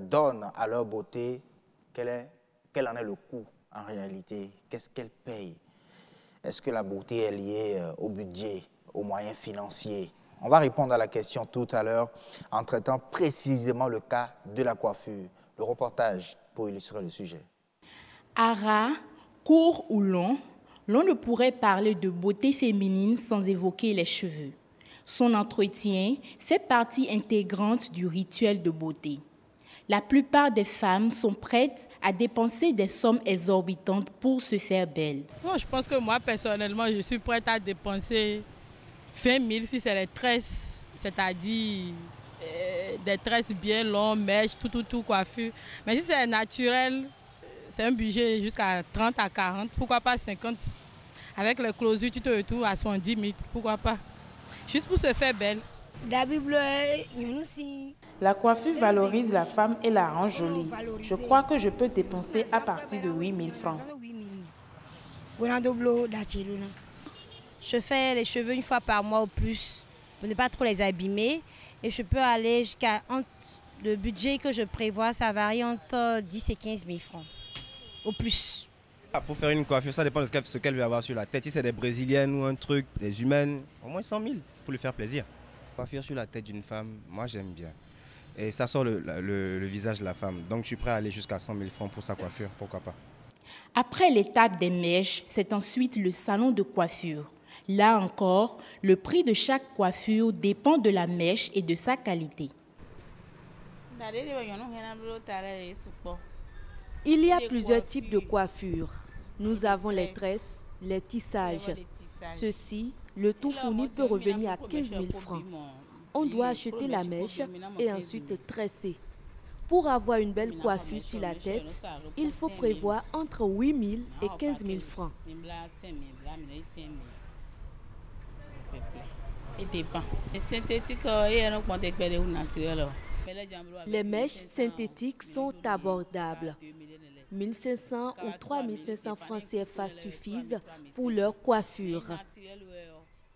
donnent à leur beauté, quel en est le coût en réalité, qu'est-ce qu'elles payent. Est-ce que la beauté est liée au budget, aux moyens financiers? On va répondre à la question tout à l'heure en traitant précisément le cas de la coiffure. Le reportage pour illustrer le sujet. À ras, court ou long, l'on ne pourrait parler de beauté féminine sans évoquer les cheveux. Son entretien fait partie intégrante du rituel de beauté. La plupart des femmes sont prêtes à dépenser des sommes exorbitantes pour se faire belle. Bon, je pense que moi, personnellement, je suis prête à dépenser 20 000 si c'est les tresses, c'est-à-dire des tresses bien longues, mèches, tout, coiffure. Mais si c'est naturel, c'est un budget jusqu'à 30 à 40, pourquoi pas 50. Avec les closures, tu te retrouves à 70 000, pourquoi pas. Juste pour se faire belle. La coiffure valorise la femme et la rend jolie. Je crois que je peux dépenser à partir de 8 000 francs. Je fais les cheveux une fois par mois au plus, pour ne pas trop les abîmer. Et je peux aller jusqu'à... Le budget que je prévois, ça varie entre 10 et 15 000 francs. Au plus. Pour faire une coiffure, ça dépend de ce qu'elle veut avoir sur la tête. Si c'est des brésiliennes ou un truc, des humaines, au moins 100 000 pour lui faire plaisir. Coiffure sur la tête d'une femme, moi j'aime bien. Et ça sort le visage de la femme. Donc je suis prêt à aller jusqu'à 100 000 francs pour sa coiffure, pourquoi pas. Après l'étape des mèches, c'est ensuite le salon de coiffure. Là encore, le prix de chaque coiffure dépend de la mèche et de sa qualité. Il y a plusieurs types de coiffures. Nous avons les tresses, les tissages. Ceci, le tout fourni peut revenir à 15 000 francs. On doit acheter la mèche et ensuite tresser. Pour avoir une belle coiffure sur la tête, il faut prévoir entre 8 000 et 15 000 francs. Les mèches synthétiques sont abordables. 1 500 ou 3 500 francs CFA suffisent pour leur coiffure.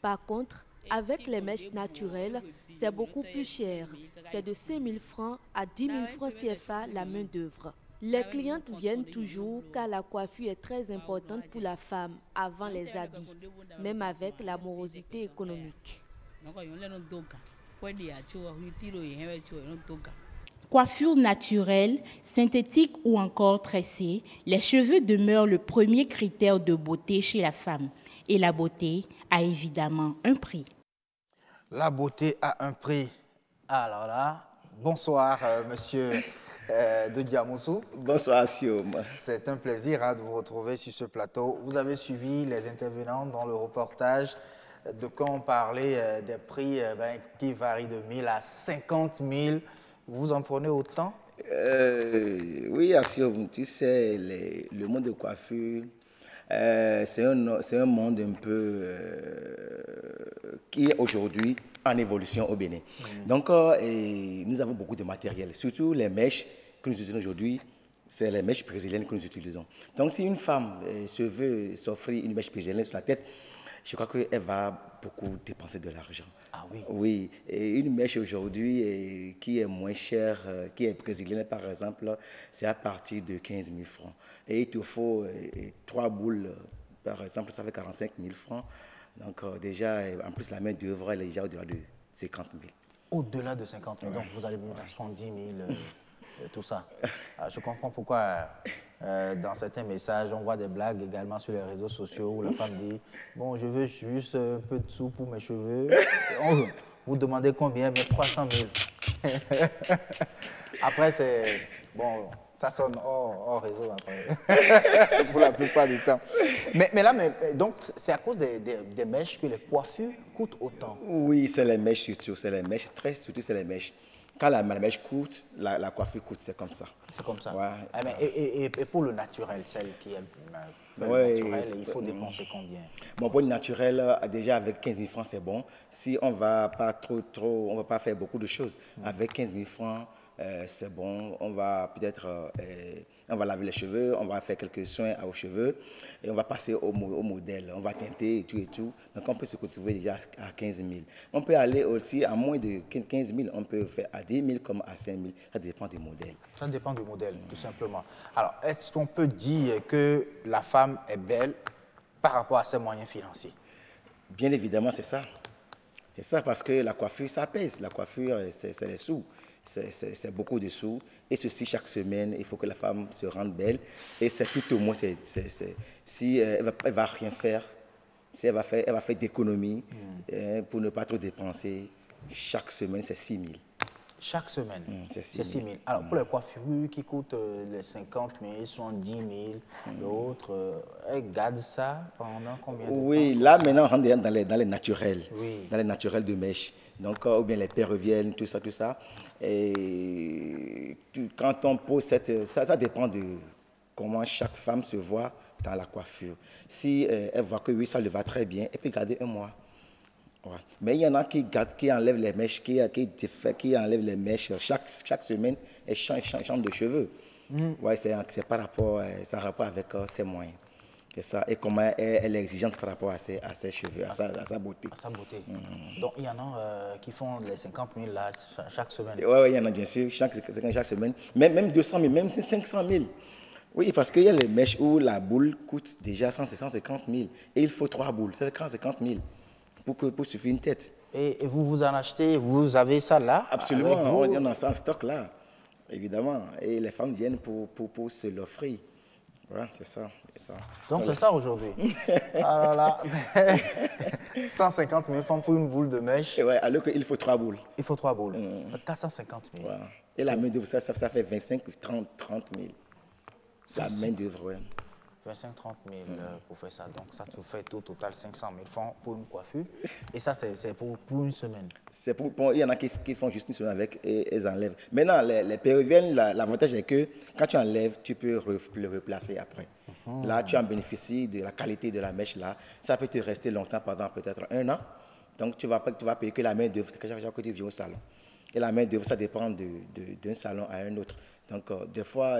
Par contre, avec les mèches naturelles, c'est beaucoup plus cher. C'est de 5 000 francs à 10 000 francs CFA la main-d'œuvre. Les clientes viennent toujours car la coiffure est très importante pour la femme avant les habits, même avec la morosité économique. Coiffure naturelle, synthétique ou encore tressée, les cheveux demeurent le premier critère de beauté chez la femme. Et la beauté a évidemment un prix. La beauté a un prix. Alors là, bonsoir, monsieur de Diamoussou. Bonsoir, Siom. C'est un plaisir de vous retrouver sur ce plateau. Vous avez suivi les intervenants dans le reportage de quand on parlait des prix qui varient de 1 000 à 50 000. Vous en prenez autant? Oui, Siom, tu sais, le monde de coiffure, c'est un monde un peu qui est aujourd'hui en évolution au Bénin. Donc, nous avons beaucoup de matériel, surtout les mèches que nous utilisons aujourd'hui, c'est les mèches brésiliennes que nous utilisons. Donc, si une femme se veut s'offrir une mèche brésilienne sur la tête, je crois qu'elle va beaucoup dépenser de l'argent. Ah oui? Oui, et une mèche aujourd'hui qui est moins chère, qui est brésilienne par exemple, c'est à partir de 15 000 francs. Et il te faut 3 boules, par exemple, ça fait 45 000 francs. Donc déjà, en plus la main d'œuvre, elle est déjà au-delà de 50 000. Au-delà de 50 000, donc vous allez monter à 70 000, tout ça. Je comprends pourquoi Dans certains messages, on voit des blagues également sur les réseaux sociaux où la femme dit « Bon, je veux juste un peu de sous pour mes cheveux. » Vous demandez combien? Mais 300 000. Après, c'est... Bon, ça sonne hors réseau après, pour la plupart du temps. Mais là, donc, c'est à cause des mèches que les coiffures coûtent autant? Oui, c'est les mèches surtout, c'est les mèches, surtout c'est les mèches. Quand la mèche coûte, la coiffure coûte, c'est comme ça. C'est comme ça. Ouais. Ah, mais et pour le naturel, celle qui est naturel, il faut dépenser combien? Bon, pour le naturel, déjà avec 15 000 francs, c'est bon. Si on ne va pas on va pas faire beaucoup de choses. Avec 15 000 francs, c'est bon. On va peut-être on va laver les cheveux, on va faire quelques soins aux cheveux et on va passer au modèle. On va teinter et tout. Donc, on peut se retrouver déjà à 15 000. On peut aller aussi à moins de 15 000. On peut faire à 10 000 comme à 5 000. Ça dépend du modèle. Ça dépend du modèle, tout simplement. Alors, est-ce qu'on peut dire que la femme est belle par rapport à ses moyens financiers? Bien évidemment, c'est ça. C'est ça parce que la coiffure, ça pèse. La coiffure, c'est les sous. C'est beaucoup de sous. Et ceci, chaque semaine, il faut que la femme se rende belle. Et c'est tout au moins, si elle ne va rien faire, si elle va faire d'économies pour ne pas trop dépenser, chaque semaine, c'est 6 000. Chaque semaine, c'est 6 000. Alors, pour les coiffures qui coûtent les 50 000, 70 000, l'autre, elle garde ça pendant combien de temps? Oui, là, maintenant, on rentre dans les naturels. Oui. Dans les naturels de mèche. Donc, ou bien les péruviennes, tout ça. Et quand on pose ça dépend de comment chaque femme se voit dans la coiffure. Si elle voit que oui, ça lui va très bien, elle peut garder un mois. Ouais. Mais il y en a qui enlèvent les mèches, qui enlèvent les mèches chaque semaine et changent de cheveux. Ouais, c'est par rapport, ça a rapport avec ses moyens. C'est ça. Et comment elle est exigeante par rapport à ses cheveux, à sa beauté. À sa beauté. Donc, il y en a qui font les 50 000 là, chaque semaine. Oui, il y en a bien sûr, chaque semaine. Même 200 000, même 500 000. Oui, parce qu'il y a les mèches où la boule coûte déjà 150 000. Et il faut 3 boules, ça fait 50 000 pour suffire une tête. Et vous en achetez, vous avez ça là? Absolument, on a ça en stock là, évidemment. Et les femmes viennent pour se l'offrir. Voilà, c'est ça. Donc c'est ça aujourd'hui. Alors là, 150 000 francs pour une boule de mèche. Ouais, alors qu'il faut 3 boules. Il faut 3 boules. 450 000. Voilà. Et la main d'œuvre, ça fait 25 000, 30 000. La main d'œuvre, oui. 25 000, 30 000 pour faire ça. Donc ça te fait au total 500 000 francs pour une coiffure. Et ça, c'est pour une semaine. Il y en a qui font juste une semaine avec et ils enlèvent. Maintenant, les péruviennes, l'avantage est que quand tu enlèves, tu peux le replacer après. Là, tu en bénéficies de la qualité de la mèche là. Ça peut te rester longtemps, pendant peut-être 1 an. Donc, tu vas payer que la main d'œuvre chaque fois que tu viens au salon. Et la main d'œuvre, ça dépend d'un salon à un autre. Donc, des fois,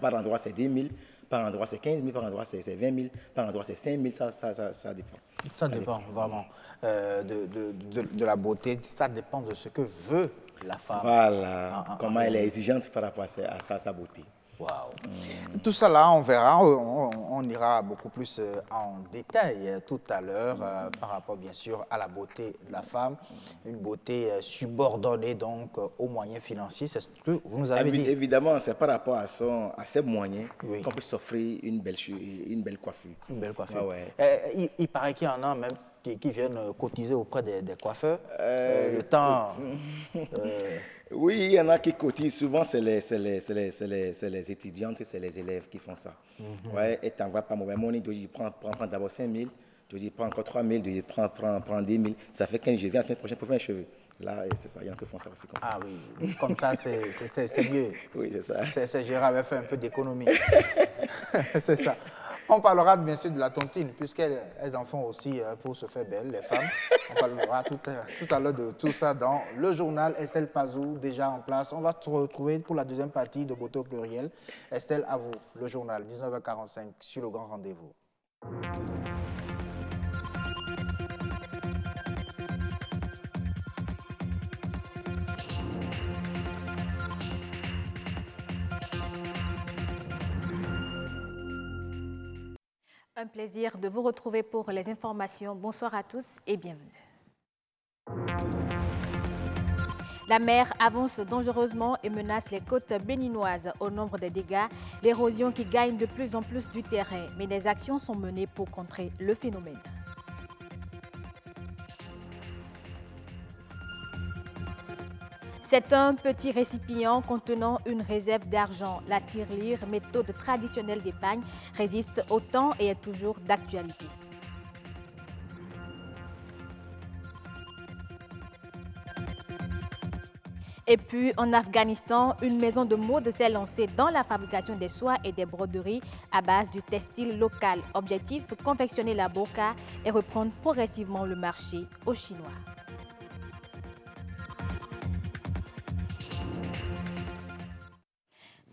par endroit, c'est 10 000, par endroit, c'est 15 000, par endroit, c'est 20 000, par endroit, c'est 5 000, ça dépend. Ça dépend vraiment de la beauté, ça dépend de ce que veut la femme. Voilà, comment elle est exigeante par rapport à sa beauté. Wow. Tout ça là, on verra, on ira beaucoup plus en détail tout à l'heure par rapport bien sûr à la beauté de la femme, une beauté subordonnée donc aux moyens financiers, c'est ce que vous nous avez dit. Évidemment, c'est par rapport à ses moyens qu'on peut s'offrir une belle coiffure. Une belle coiffure. Il paraît qu'il y en a même qui viennent cotiser auprès des coiffeurs. Le temps... Oui, il y en a qui cotisent. Souvent, c'est les étudiantes et c'est les élèves qui font ça. Ouais, et tu n'envoies pas mauvais money. Tu prends d'abord 5 000, tu prends encore 3 000, tu prends 10 000. Ça fait quand je viens la semaine prochaine pour faire un cheveu. Là, c'est ça, il y en a qui font ça aussi comme ça. Ah oui, comme ça, c'est mieux. Oui, c'est ça. Gérard avait fait un peu d'économie. C'est ça. On parlera bien sûr de la tontine, puisqu'elles en font aussi pour se faire belle, les femmes. On parlera tout à l'heure de tout ça dans le journal. Estelle Pazou, déjà en place. On va se retrouver pour la deuxième partie de Beauté au pluriel. Estelle, à vous, le journal, 19h45, sur le grand rendez-vous. Un plaisir de vous retrouver pour les informations. Bonsoir à tous et bienvenue. La mer avance dangereusement et menace les côtes béninoises. Au nombre des dégâts, l'érosion qui gagne de plus en plus du terrain. Mais des actions sont menées pour contrer le phénomène. C'est un petit récipient contenant une réserve d'argent. La tirelire, méthode traditionnelle d'épargne, résiste au temps et est toujours d'actualité. Et puis, en Afghanistan, une maison de mode s'est lancée dans la fabrication des soies et des broderies à base du textile local. Objectif, confectionner la burqa et reprendre progressivement le marché aux Chinois.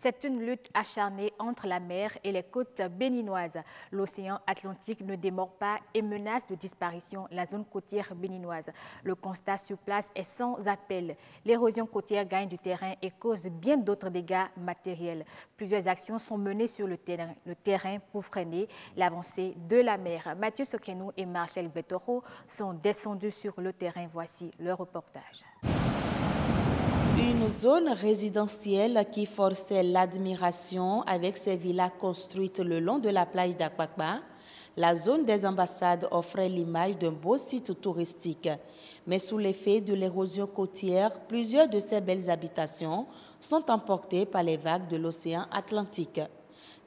C'est une lutte acharnée entre la mer et les côtes béninoises. L'océan Atlantique ne démord pas et menace de disparition la zone côtière béninoise. Le constat sur place est sans appel. L'érosion côtière gagne du terrain et cause bien d'autres dégâts matériels. Plusieurs actions sont menées sur le terrain pour freiner l'avancée de la mer. Mathieu Sokrenou et Marcel Betoro sont descendus sur le terrain. Voici leur reportage. Une zone résidentielle qui forçait l'admiration avec ses villas construites le long de la plage d'Akpakpa. La zone des ambassades offrait l'image d'un beau site touristique. Mais sous l'effet de l'érosion côtière, plusieurs de ces belles habitations sont emportées par les vagues de l'océan Atlantique.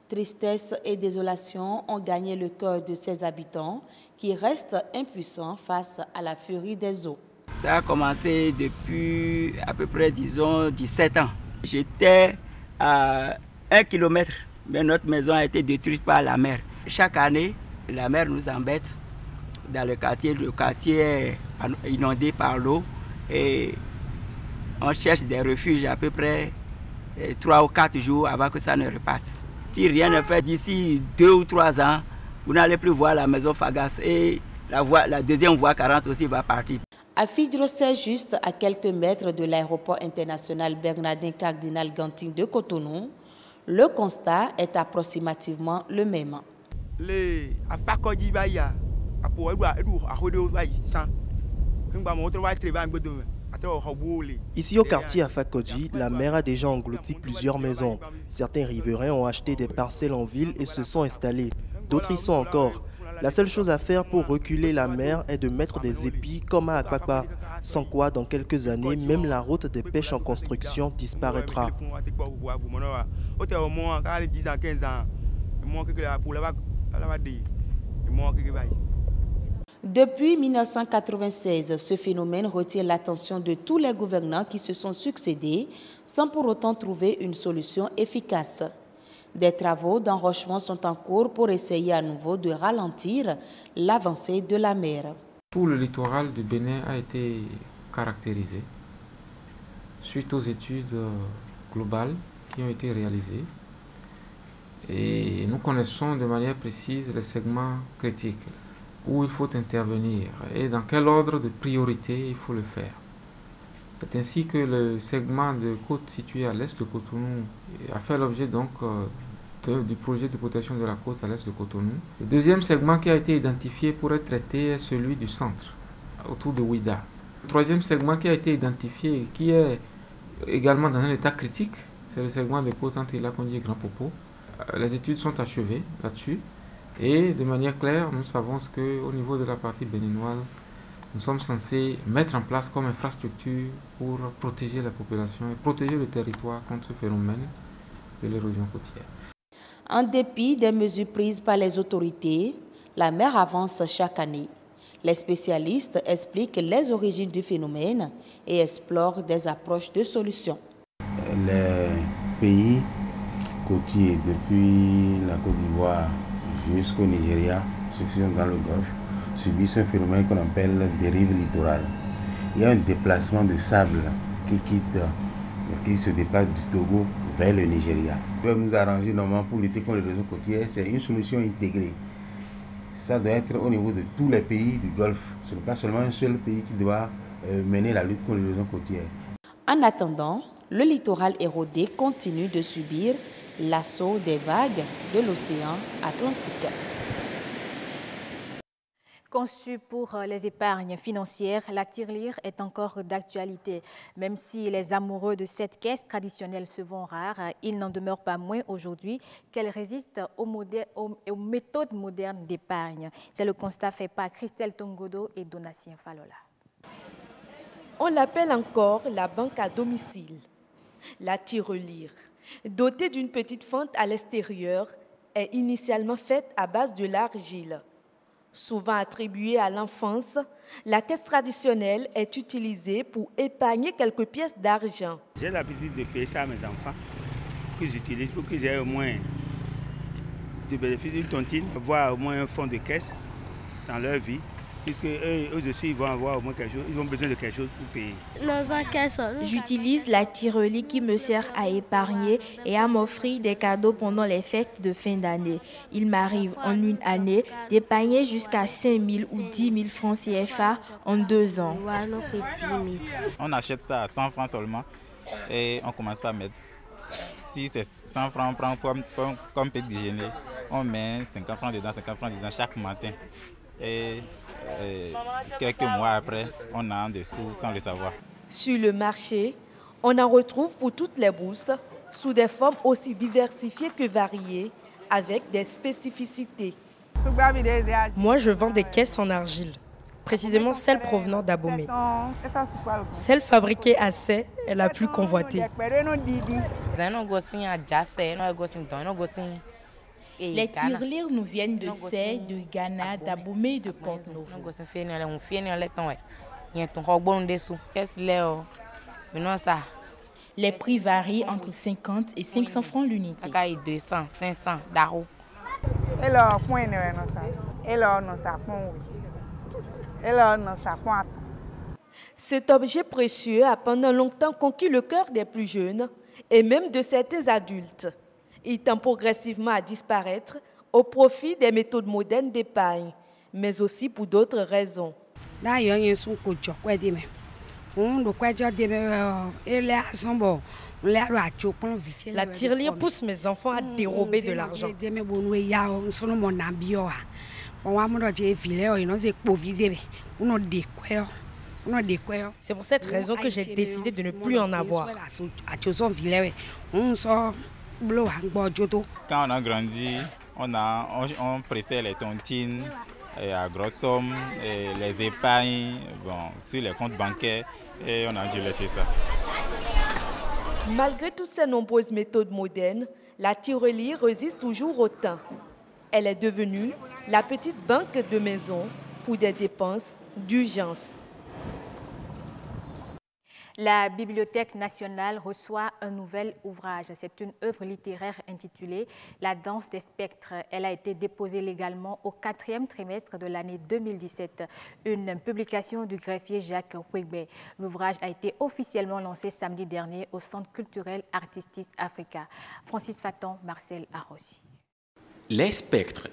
Tristesse et désolation ont gagné le cœur de ces habitants qui restent impuissants face à la furie des eaux. Ça a commencé depuis à peu près, disons, 17 ans. J'étais à 1 kilomètre, mais notre maison a été détruite par la mer. Chaque année, la mer nous embête dans le quartier. Le quartier est inondé par l'eau et on cherche des refuges à peu près 3 ou 4 jours avant que ça ne reparte. Si rien ne fait d'ici 2 ou 3 ans, vous n'allez plus voir la maison Fagas et la deuxième voie 40 aussi va partir. À Fidrosset, juste à quelques mètres de l'aéroport international Bernardin Cardinal Gantin de Cotonou, le constat est approximativement le même. Ici au quartier Afakodji, la mer a déjà englouti plusieurs maisons. Certains riverains ont acheté des parcelles en ville et se sont installés. D'autres y sont encore. La seule chose à faire pour reculer la mer est de mettre des épis comme à Akpakpa, sans quoi dans quelques années, même la route des pêches en construction disparaîtra. Depuis 1996, ce phénomène retient l'attention de tous les gouvernants qui se sont succédés sans pour autant trouver une solution efficace. Des travaux d'enrochement sont en cours pour essayer à nouveau de ralentir l'avancée de la mer. Tout le littoral du Bénin a été caractérisé suite aux études globales qui ont été réalisées. Et nous connaissons de manière précise les segments critiques où il faut intervenir et dans quel ordre de priorité il faut le faire. C'est ainsi que le segment de côte situé à l'est de Cotonou a fait l'objet donc du projet de protection de la côte à l'est de Cotonou. Le deuxième segment qui a été identifié pour être traité est celui du centre, autour de Ouida. Le troisième segment qui a été identifié et qui est également dans un état critique, c'est le segment de côte entre Ilakondi et Grand Popo. Les études sont achevées là-dessus et de manière claire, nous savons qu'au niveau de la partie béninoise, nous sommes censés mettre en place comme infrastructure pour protéger la population et protéger le territoire contre ce phénomène de l'érosion côtière. En dépit des mesures prises par les autorités, la mer avance chaque année. Les spécialistes expliquent les origines du phénomène et explorent des approches de solutions. Les pays côtiers, depuis la Côte d'Ivoire jusqu'au Nigeria, ceux qui sont dans le Golfe, subissent un phénomène qu'on appelle dérive littorale. Il y a un déplacement de sable qui se déplace du Togo vers le Nigeria. Nous devons nous arranger normalement pour lutter contre l'érosion côtière, c'est une solution intégrée. Ça doit être au niveau de tous les pays du Golfe. Ce n'est pas seulement un seul pays qui doit mener la lutte contre l'érosion côtière. En attendant, le littoral érodé continue de subir l'assaut des vagues de l'océan Atlantique. Conçue pour les épargnes financières, la tirelire est encore d'actualité. Même si les amoureux de cette caisse traditionnelle se vont rares, il n'en demeure pas moins aujourd'hui qu'elle résiste aux méthodes modernes d'épargne. C'est le constat fait par Christelle Tongodo et Donatien Falola. On l'appelle encore la banque à domicile. La tirelire, dotée d'une petite fente à l'extérieur, est initialement faite à base de l'argile. Souvent attribuée à l'enfance, la caisse traditionnelle est utilisée pour épargner quelques pièces d'argent. J'ai l'habitude de payer ça à mes enfants, que j'utilise pour qu'ils aient au moins des bénéfices d'une tontine, voire au moins un fonds de caisse dans leur vie, puisque eux aussi ils vont avoir au moins quelque chose, ils ont besoin de quelque chose pour payer. J'utilise la tirelire qui me sert à épargner et à m'offrir des cadeaux pendant les fêtes de fin d'année. Il m'arrive en une année d'épargner jusqu'à 5 000 ou 10 000 francs CFA en 2 ans. On achète ça à 100 francs seulement et on commence par mettre. Si c'est 100 francs, on prend comme petit déjeuner, on met 50 francs dedans chaque matin. Et quelques mois après, on a en dessous sans le savoir. Sur le marché, on en retrouve pour toutes les bourses, sous des formes aussi diversifiées que variées, avec des spécificités. Moi, je vends des caisses en argile, précisément celle provenant d'Abomey. Celle fabriquée à Sé est la plus convoitée. Les tirelires nous viennent de Sé, de Ghana, d'Abomey et de Porto-Novo. Les prix varient entre 50 et 500 francs l'unité. Cet objet précieux a pendant longtemps conquis le cœur des plus jeunes et même de certains adultes. Il tend progressivement à disparaître au profit des méthodes modernes d'épargne, mais aussi pour d'autres raisons. La tirelire pousse mes enfants à dérober de l'argent. C'est pour cette raison que j'ai décidé de ne plus en avoir. Quand on a grandi, on préfère les tontines à grosse somme, et les épargnes sur les comptes bancaires, et on a dû laisser ça. Malgré toutes ces nombreuses méthodes modernes, la tirelire résiste toujours au temps. Elle est devenue la petite banque de maison pour des dépenses d'urgence. La Bibliothèque nationale reçoit un nouvel ouvrage. C'est une œuvre littéraire intitulée « La danse des spectres ». Elle a été déposée légalement au 4e trimestre de l'année 2017. Une publication du greffier Jacques Ouigbé. L'ouvrage a été officiellement lancé samedi dernier au Centre culturel artistique Africa. Francis Faton, Marcel Arrossi. Les spectres,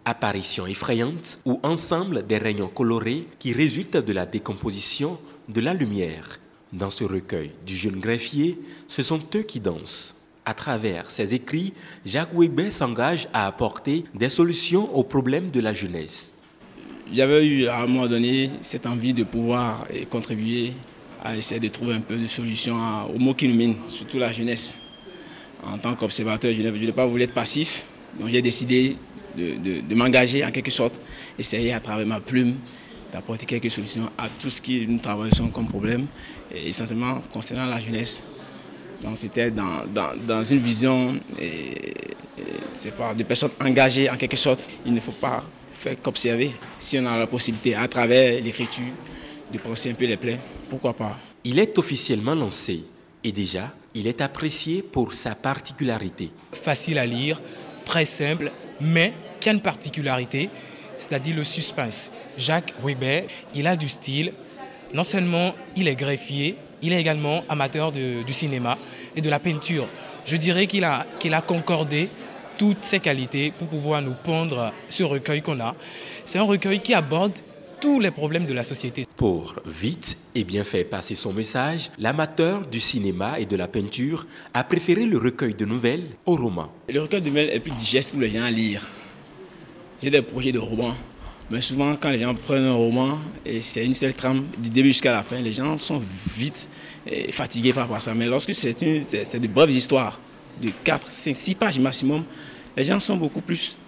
apparitions effrayantes ou ensemble des rayons colorés qui résultent de la décomposition de la lumière. Dans ce recueil du jeune greffier, ce sont eux qui dansent. À travers ses écrits, Jacques Ouigbé s'engage à apporter des solutions aux problèmes de la jeunesse. J'avais eu à un moment donné cette envie de pouvoir contribuer à essayer de trouver un peu de solutions aux maux qui nous minent, surtout la jeunesse. En tant qu'observateur, je n'ai pas voulu être passif, donc j'ai décidé de m'engager en quelque sorte, essayer à travers ma plume d'apporter quelques solutions à tout ce qui nous traversons comme problème, et essentiellement concernant la jeunesse. Donc c'était dans une vision de personnes engagées en quelque sorte. Il ne faut pas faire qu'observer. Si on a la possibilité à travers l'écriture de penser un peu les plaies, pourquoi pas. Il est officiellement lancé et déjà il est apprécié pour sa particularité. Facile à lire, très simple, mais qui a une particularité, c'est-à-dire le suspense. Jacques Ouigbé, il a du style. Non seulement il est greffier, il est également amateur du cinéma et de la peinture. Je dirais qu'il a concordé toutes ses qualités pour pouvoir nous pondre ce recueil qu'on a. C'est un recueil qui aborde tous les problèmes de la société. Pour vite et bien faire passer son message, l'amateur du cinéma et de la peinture a préféré le recueil de nouvelles au roman. Le recueil de nouvelles est plus digeste pour les gens à lire. J'ai des projets de romans Mais souvent, quand les gens prennent un roman, et c'est une seule trame, du début jusqu'à la fin, les gens sont vite fatigués par rapport à ça. Mais lorsque c'est de brèves histoires, de 4, 5, 6 pages maximum, les gens sont beaucoup plus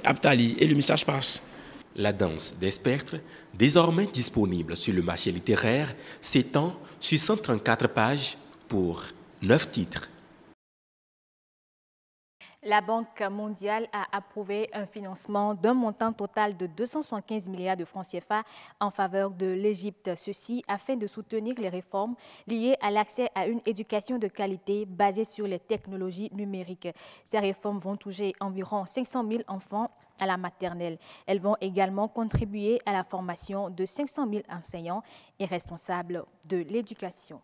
aptes à lire et le message passe. La danse des spectres, désormais disponible sur le marché littéraire, s'étend sur 134 pages pour 9 titres. La Banque mondiale a approuvé un financement d'un montant total de 275 milliards de francs CFA en faveur de l'Égypte. Ceci afin de soutenir les réformes liées à l'accès à une éducation de qualité basée sur les technologies numériques. Ces réformes vont toucher environ 500 000 enfants à la maternelle. Elles vont également contribuer à la formation de 500 000 enseignants et responsables de l'éducation.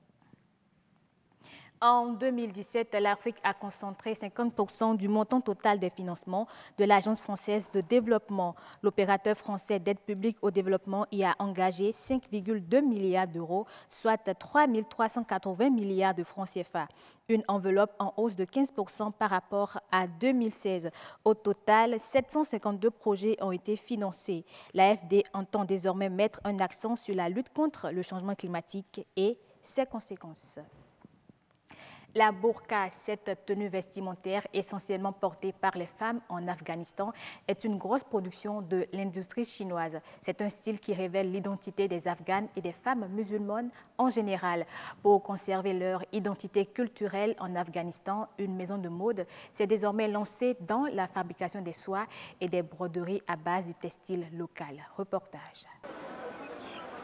En 2017, l'Afrique a concentré 50% du montant total des financements de l'Agence française de développement. L'opérateur français d'aide publique au développement y a engagé 5,2 milliards d'euros, soit 3 380 milliards de francs CFA. Une enveloppe en hausse de 15% par rapport à 2016. Au total, 752 projets ont été financés. L'AFD entend désormais mettre un accent sur la lutte contre le changement climatique et ses conséquences. La burqa, cette tenue vestimentaire essentiellement portée par les femmes en Afghanistan, est une grosse production de l'industrie chinoise. C'est un style qui révèle l'identité des Afghanes et des femmes musulmanes en général. Pour conserver leur identité culturelle en Afghanistan, une maison de mode s'est désormais lancée dans la fabrication des soies et des broderies à base du textile local. Reportage.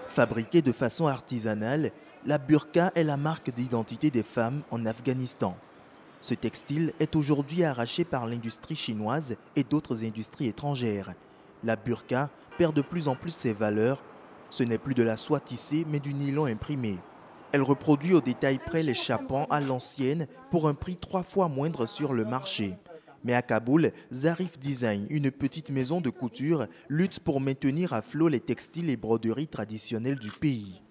Fabriquée de façon artisanale, la burqa est la marque d'identité des femmes en Afghanistan. Ce textile est aujourd'hui arraché par l'industrie chinoise et d'autres industries étrangères. La burqa perd de plus en plus ses valeurs. Ce n'est plus de la soie tissée, mais du nylon imprimé. Elle reproduit au détail près les chapans à l'ancienne pour un prix 3 fois moindre sur le marché. Mais à Kaboul, Zarif Design, une petite maison de couture, lutte pour maintenir à flot les textiles et broderies traditionnelles du pays.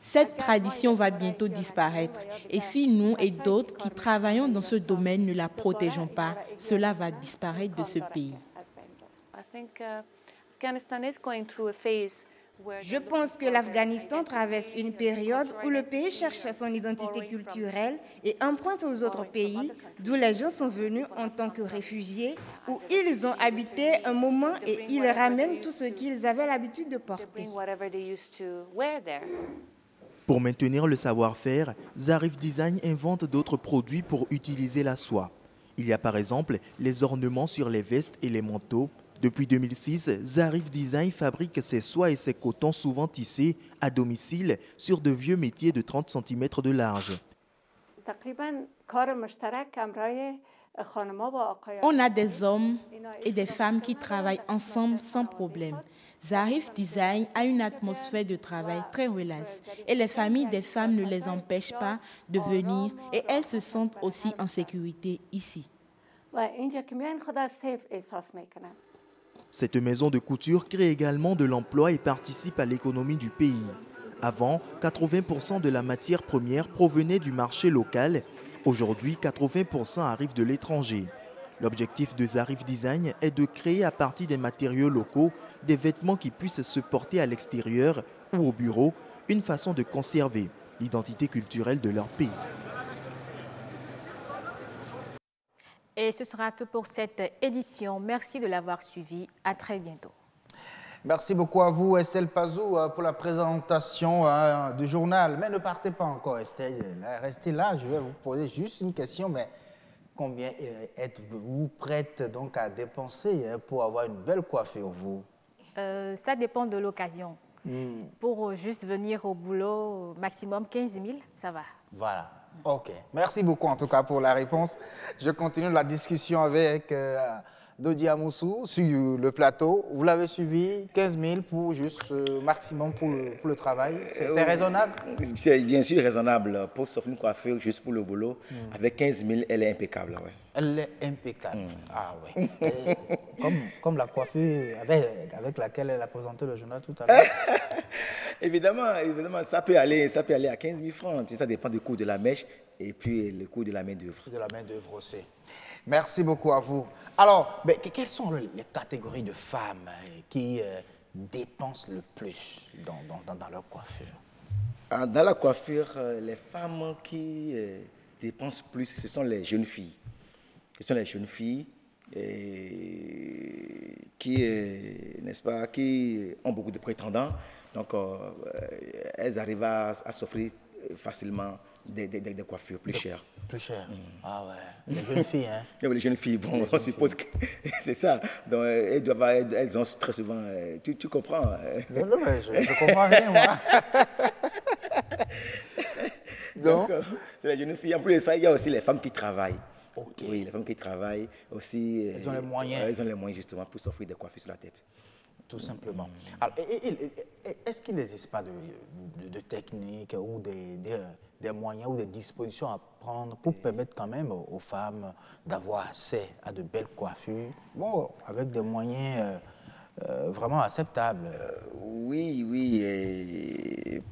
Cette tradition va bientôt disparaître et si nous et d'autres qui travaillons dans ce domaine ne la protégeons pas, cela va disparaître de ce pays. Je pense que l'Afghanistan traverse une période où le pays cherche son identité culturelle et emprunte aux autres pays, d'où les gens sont venus en tant que réfugiés, où ils ont habité un moment et ils ramènent tout ce qu'ils avaient l'habitude de porter. Pour maintenir le savoir-faire, Zarif Design invente d'autres produits pour utiliser la soie. Il y a par exemple les ornements sur les vestes et les manteaux. Depuis 2006, Zarif Design fabrique ses soies et ses cotons souvent tissés à domicile sur de vieux métiers de 30 cm de large. On a des hommes et des femmes qui travaillent ensemble sans problème. Zarif Design a une atmosphère de travail très relaxe et les familles des femmes ne les empêchent pas de venir et elles se sentent aussi en sécurité ici. Cette maison de couture crée également de l'emploi et participe à l'économie du pays. Avant, 80% de la matière première provenait du marché local. Aujourd'hui, 80% arrivent de l'étranger. L'objectif de Zarif Design est de créer à partir des matériaux locaux des vêtements qui puissent se porter à l'extérieur ou au bureau, une façon de conserver l'identité culturelle de leur pays. Et ce sera tout pour cette édition. Merci de l'avoir suivi. À très bientôt. Merci beaucoup à vous, Estelle Pazou, pour la présentation du journal. Mais ne partez pas encore, Estelle. Restez là, je vais vous poser juste une question. Mais combien êtes-vous prête donc à dépenser pour avoir une belle coiffure, vous? Ça dépend de l'occasion. Pour juste venir au boulot, maximum 15 000, ça va. Voilà. OK. Merci beaucoup en tout cas pour la réponse. Je continue la discussion avec Dodi Amoussou sur le plateau. Vous l'avez suivi, 15 000 pour juste maximum pour le travail. C'est raisonnable? C'est bien sûr raisonnable. Pour s'offrir une coiffure juste pour le boulot, avec 15 000, elle est impeccable. Ouais. Elle est impeccable. Ah oui. Comme la coiffure avec laquelle elle a présenté le journal tout à l'heure. Évidemment, ça peut aller à 15 000 francs. Ça dépend du coût de la mèche et puis le coût de la main-d'œuvre. De la main-d'œuvre aussi. Merci beaucoup à vous. Alors, quelles sont les catégories de femmes qui dépensent le plus dans leur coiffure? Dans la coiffure, les femmes qui dépensent plus, ce sont les jeunes filles. Ce sont les jeunes filles qui, n'est-ce pas, qui ont beaucoup de prétendants. Donc, elles arrivent à s'offrir facilement des coiffures plus chères. Plus chères. Ah ouais. Les jeunes filles, hein? Les jeunes filles, bon, on suppose que c'est ça. Donc, elles ont très souvent... Tu comprends? Non, mais je comprends rien, moi. Donc, c'est les jeunes filles. En plus de ça, il y a aussi les femmes qui travaillent. Okay. Oui, les femmes qui travaillent aussi. Elles ont les moyens. Elles ont les moyens justement pour s'offrir des coiffures sur la tête. Tout simplement. Alors, est-ce qu'il n'existe pas de techniques ou des moyens ou des dispositions à prendre pour permettre quand même aux femmes d'avoir accès à de belles coiffures, bon, avec des moyens vraiment acceptables? Oui.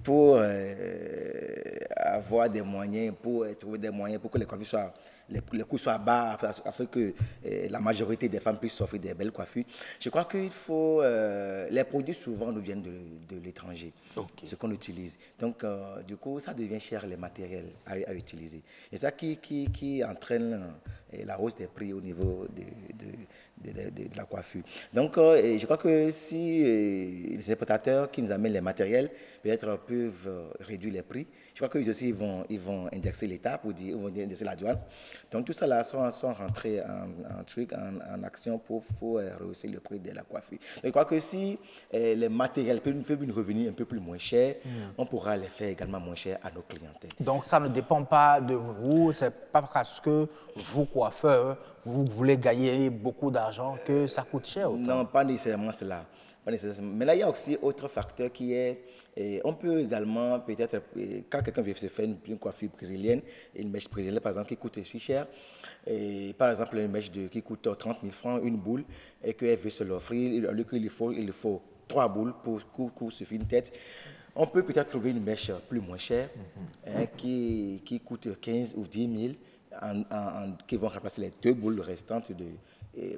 Pour avoir des moyens, pour trouver des moyens pour que les coiffures soient... Les coûts soient bas afin que la majorité des femmes puissent s'offrir des belles coiffures. Je crois qu'il faut... les produits souvent nous viennent de l'étranger, ce qu'on utilise. Donc, du coup, ça devient cher les matériels à utiliser. Et ça qui entraîne la hausse des prix au niveau de la coiffure. Donc, je crois que si les importateurs qui nous amènent les matériels peut-être peuvent réduire les prix, je crois qu'eux aussi ils vont indexer l'État ils vont indexer la douane. Donc tout ça là sont rentrés en action pour rehausser le prix de la coiffure. Donc, je crois que si les matériels peuvent nous revenir un peu plus moins chers, on pourra les faire également moins chers à nos clientèles. Donc ça ne dépend pas de vous, c'est pas parce que vous, coiffeurs, vous voulez gagner beaucoup d'argent que ça coûte cher autant. Non, pas nécessairement cela. Mais là, il y a aussi autre facteur qui est, on peut également peut-être, quand quelqu'un veut se faire une coiffure brésilienne, une mèche brésilienne par exemple qui coûte aussi cher, par exemple une mèche qui coûte 30 000 francs, une boule, et qu'elle veut se l'offrir, il faut 3 boules pour suffire une tête. On peut peut-être trouver une mèche plus moins chère, qui coûte 15 ou 10 000, qui vont remplacer les 2 boules restantes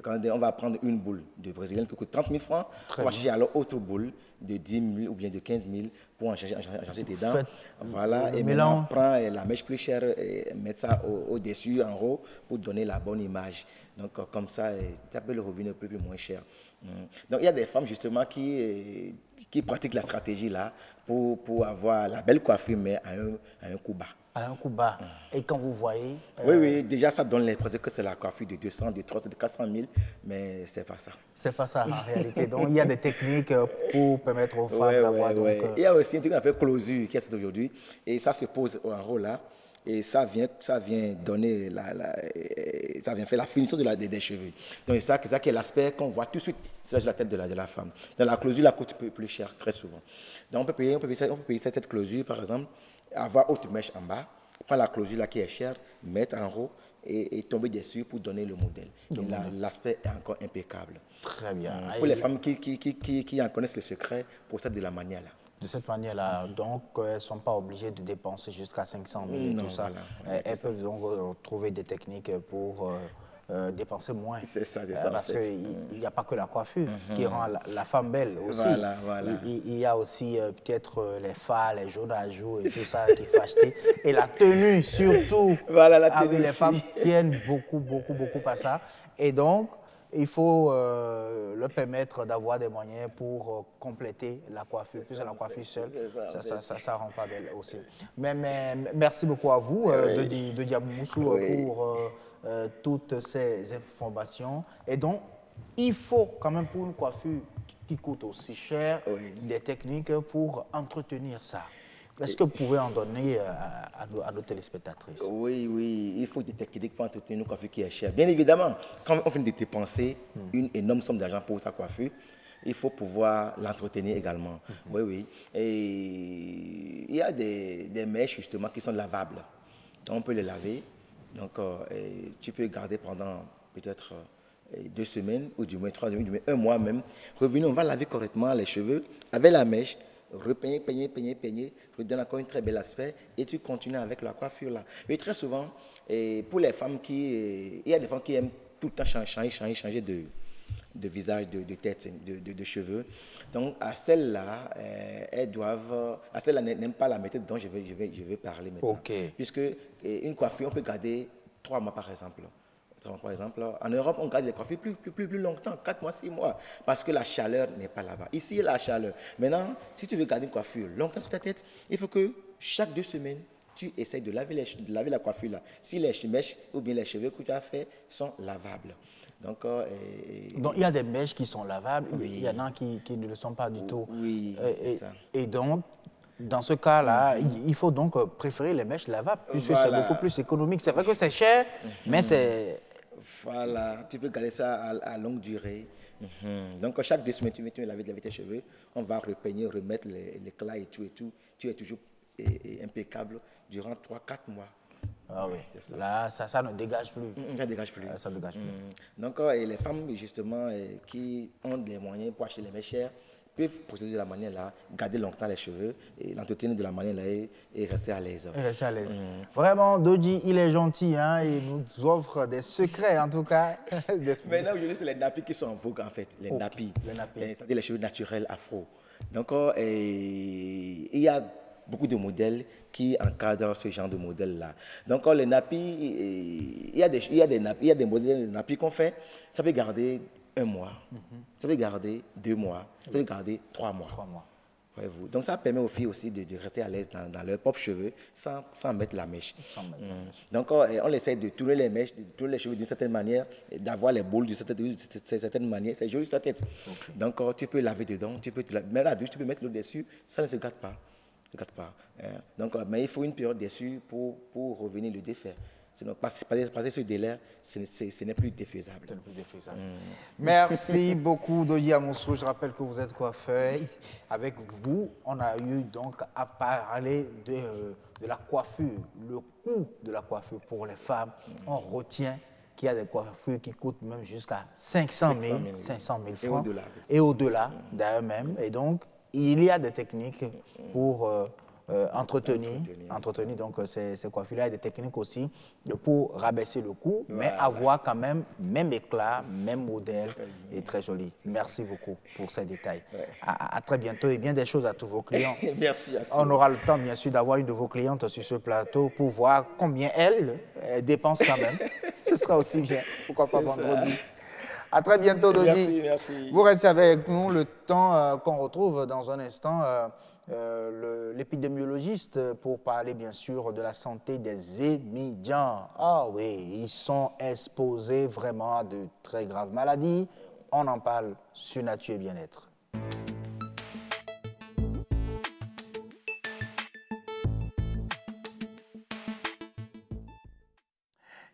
quand on va prendre une boule de brésilienne qui coûte 30 000 francs, on va chercher alors autre boule de 10 000 ou bien de 15 000 pour en changer dedans. Voilà, et maintenant on prend la mèche plus chère et mettre ça au-dessus, en haut, pour donner la bonne image. Donc comme ça peut le revenir un peu plus moins cher. Donc il y a des femmes justement qui pratiquent la stratégie là pour avoir la belle coiffure mais à un coût bas. À un coût bas. Et quand vous voyez... Oui, déjà ça donne l'impression que c'est la coiffure de 200, de 300, de 400 000, mais c'est pas ça. C'est pas ça en réalité. Donc il y a des techniques pour permettre aux femmes d'avoir... Il y a aussi un truc qu'on appelle closure qui est aujourd'hui, et ça se pose en haut là, et ça vient donner ça vient faire la finition des cheveux. Donc c'est ça qui est l'aspect qu'on voit tout de suite sur la tête de la femme. Dans la closure, la coûte plus cher très souvent. Donc on peut payer cette closure par exemple, avoir haute mèche en bas, prendre la closure là qui est chère, mettre en haut et tomber dessus pour donner le modèle. L'aspect est encore impeccable. Très bien. Pour les femmes qui en connaissent le secret, procèdent de la manière là. De cette manière-là, donc elles ne sont pas obligées de dépenser jusqu'à 500 000 et tout ça. Voilà, elles peuvent donc trouver des techniques pour dépenser moins. C'est ça. Parce qu'il n'y a pas que la coiffure qui rend la femme belle aussi. Voilà. Il y a aussi peut-être les fards, les jaunes à joues et tout ça qu'il faut acheter. Et la tenue surtout. Voilà, la tenue les femmes tiennent beaucoup à ça. Et donc, il faut leur permettre d'avoir des moyens pour compléter la coiffure. Plus la coiffure seule, ça ne rend pas belle aussi. Mais merci beaucoup à vous, de Diamoussou, pour toutes ces informations. Et donc, il faut quand même pour une coiffure qui coûte aussi cher, des techniques pour entretenir ça. Est-ce que vous pouvez en donner à nos téléspectatrices? Oui, il faut des techniques pour entretenir une coiffure qui est chère. Bien évidemment, quand on finit de dépenser une énorme somme d'argent pour sa coiffure, il faut pouvoir l'entretenir également. Oui. Et il y a des mèches justement qui sont lavables. On peut les laver. Donc, tu peux garder pendant peut-être 2 semaines, ou du moins 3 semaines, du moins 1 mois même. Revenir, on va laver correctement les cheveux avec la mèche. peigner, redonne encore un très bel aspect et tu continues avec la coiffure là. Mais très souvent, pour les femmes il y a des femmes qui aiment tout le temps changer de visage, de tête, de cheveux. Donc à celles-là, celles-là n'aiment pas la méthode dont je vais parler maintenant. Okay. Puisque une coiffure, on peut garder 3 mois par exemple. Par exemple, en Europe, on garde les coiffures plus longtemps, 4 mois, 6 mois, parce que la chaleur n'est pas là-bas. Ici, il y a la chaleur. Maintenant, si tu veux garder une coiffure longtemps sur ta tête, il faut que chaque 2 semaines, tu essayes de laver la coiffure là. Si les mèches ou bien les cheveux que tu as fait sont lavables. Donc, il y a des mèches qui sont lavables, oui. Il y en a qui ne le sont pas du tout. Oui, c'est ça. Et donc, dans ce cas-là, il faut donc préférer les mèches lavables, puisque c'est beaucoup plus économique. C'est vrai que c'est cher, mais c'est... Voilà, tu peux garder ça à longue durée. Donc, chaque 2 semaines, tu viens laver tes cheveux. On va repeigner, remettre l'éclat et tout. Tu es toujours impeccable durant 3-4 mois. Ah oui, là, ça ne dégage plus. Ça ne dégage plus. Ça ne dégage plus. Donc, les femmes, justement, qui ont les moyens pour acheter les mèches chères, peuvent procéder de la manière là, garder longtemps les cheveux et l'entretenir de la manière là et rester à l'aise. Vraiment, Dodji, il est gentil, hein, il nous offre des secrets en tout cas. Maintenant, aujourd'hui, c'est les nappies qui sont en vogue en fait, les nappies. C'est-à-dire les cheveux naturels afro. Donc, il y a beaucoup de modèles qui encadrent ce genre de modèle-là. Donc, les nappies, il y a des modèles de nappies qu'on fait, ça peut garder 1 mois, ça peut garder 2 mois, ça peut garder 3 mois. Voyez-vous. Donc ça permet aux filles aussi de rester à l'aise dans leurs propres cheveux sans mettre la mèche. Donc on essaie de tourner les mèches, de tourner les cheveux d'une certaine manière, d'avoir les boules d'une certaine manière. C'est joli sur ta tête. Okay. Donc tu peux laver dedans, mais la douche, tu peux mettre l'eau dessus, ça ne se gâte pas. Donc, mais il faut une période dessus pour revenir le défaire. Sinon, passer ce délai, ce n'est plus défaisable. Merci beaucoup, Dodji Amoussou. Je rappelle que vous êtes coiffeur. Avec vous, on a eu donc à parler de la coiffure, le coût de la coiffure pour les femmes. On retient qu'il y a des coiffures qui coûtent même jusqu'à 500 000 francs et au-delà d'ailleurs même. Et donc, il y a des techniques pour entretenir donc ces coiffures-là. Il y a des techniques aussi pour rabaisser le coût, mais avoir quand même éclat, même modèle et très joli. Merci beaucoup pour ces détails. À très bientôt et bien des choses à tous vos clients. Merci. On aura le temps, bien sûr, d'avoir une de vos clientes sur ce plateau pour voir combien elle dépense quand même. Ce sera aussi bien. Pourquoi pas vendredi. À très bientôt, Dodji. Merci. Vous restez avec nous le temps qu'on retrouve dans un instant l'épidémiologiste pour parler bien sûr de la santé des émigrants. Ah oui, ils sont exposés vraiment à de très graves maladies. On en parle sur Nature et Bien-être.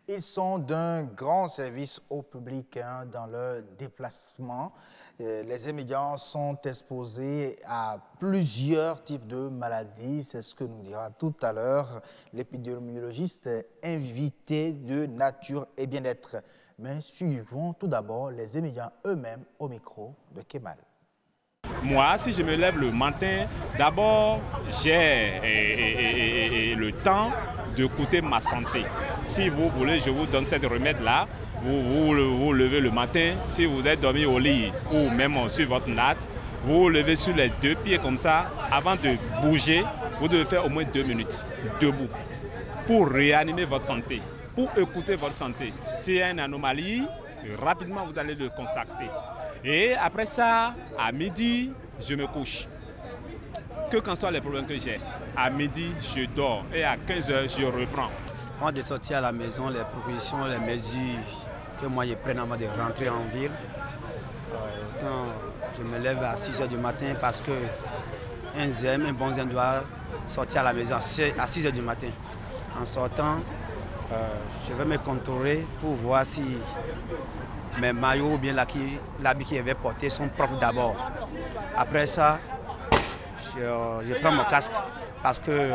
Ils sont d'un grand service au public dans leur déplacement. Les émigrants sont exposés à plusieurs types de maladies. C'est ce que nous dira tout à l'heure l'épidémiologiste invité de Nature et Bien-être. Mais suivons tout d'abord les émigrants eux-mêmes au micro de Kemal. Moi, si je me lève le matin, d'abord, j'ai le temps d'écouter ma santé. Si vous voulez, je vous donne cette remède-là. Vous levez le matin, si vous êtes dormi au lit ou même sur votre natte, vous vous levez sur les 2 pieds comme ça. Avant de bouger, vous devez faire au moins 2 minutes debout pour réanimer votre santé, pour écouter votre santé. S'il y a une anomalie, rapidement vous allez le constater. Et après ça, à midi, je me couche. Que qu'en soient les problèmes que j'ai, à midi, je dors et à 15 h, je reprends. Avant de sortir à la maison, les propositions, les mesures que moi je prends avant de rentrer en ville, quand je me lève à 6 h du matin parce que un bon zen doit sortir à la maison à 6 h du matin. En sortant, je vais me contrôler pour voir si mes maillots ou bien l'habit qu'il avait porté sont propres d'abord. Après ça, je prends mon casque parce que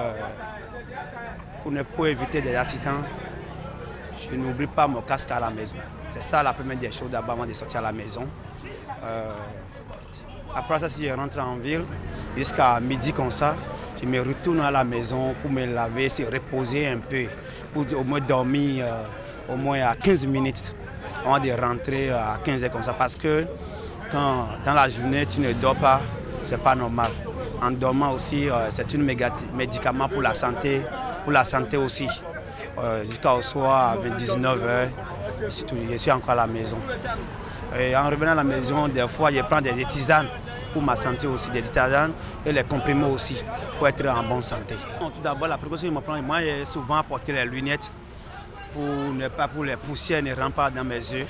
pour éviter des accidents, je n'oublie pas mon casque à la maison. C'est ça la première des choses d'abord avant de sortir à la maison. Après ça, si je rentre en ville, jusqu'à midi comme ça, je me retourne à la maison pour me laver, se reposer un peu, pour au moins dormir au moins à 15 minutes avant de rentrer à 15 heures comme ça. Parce que quand dans la journée, tu ne dors pas, ce n'est pas normal. En dormant aussi, c'est un médicament pour la santé aussi. Jusqu'au soir, à 19 heures, je suis encore à la maison. Et en revenant à la maison, des fois, je prends des tisanes pour ma santé aussi, des tisanes et les comprimés aussi, pour être en bonne santé. Tout d'abord, la précaution que je me prends, moi, j'ai souvent porté les lunettes pour les poussières ne rentrent pas dans mes yeux.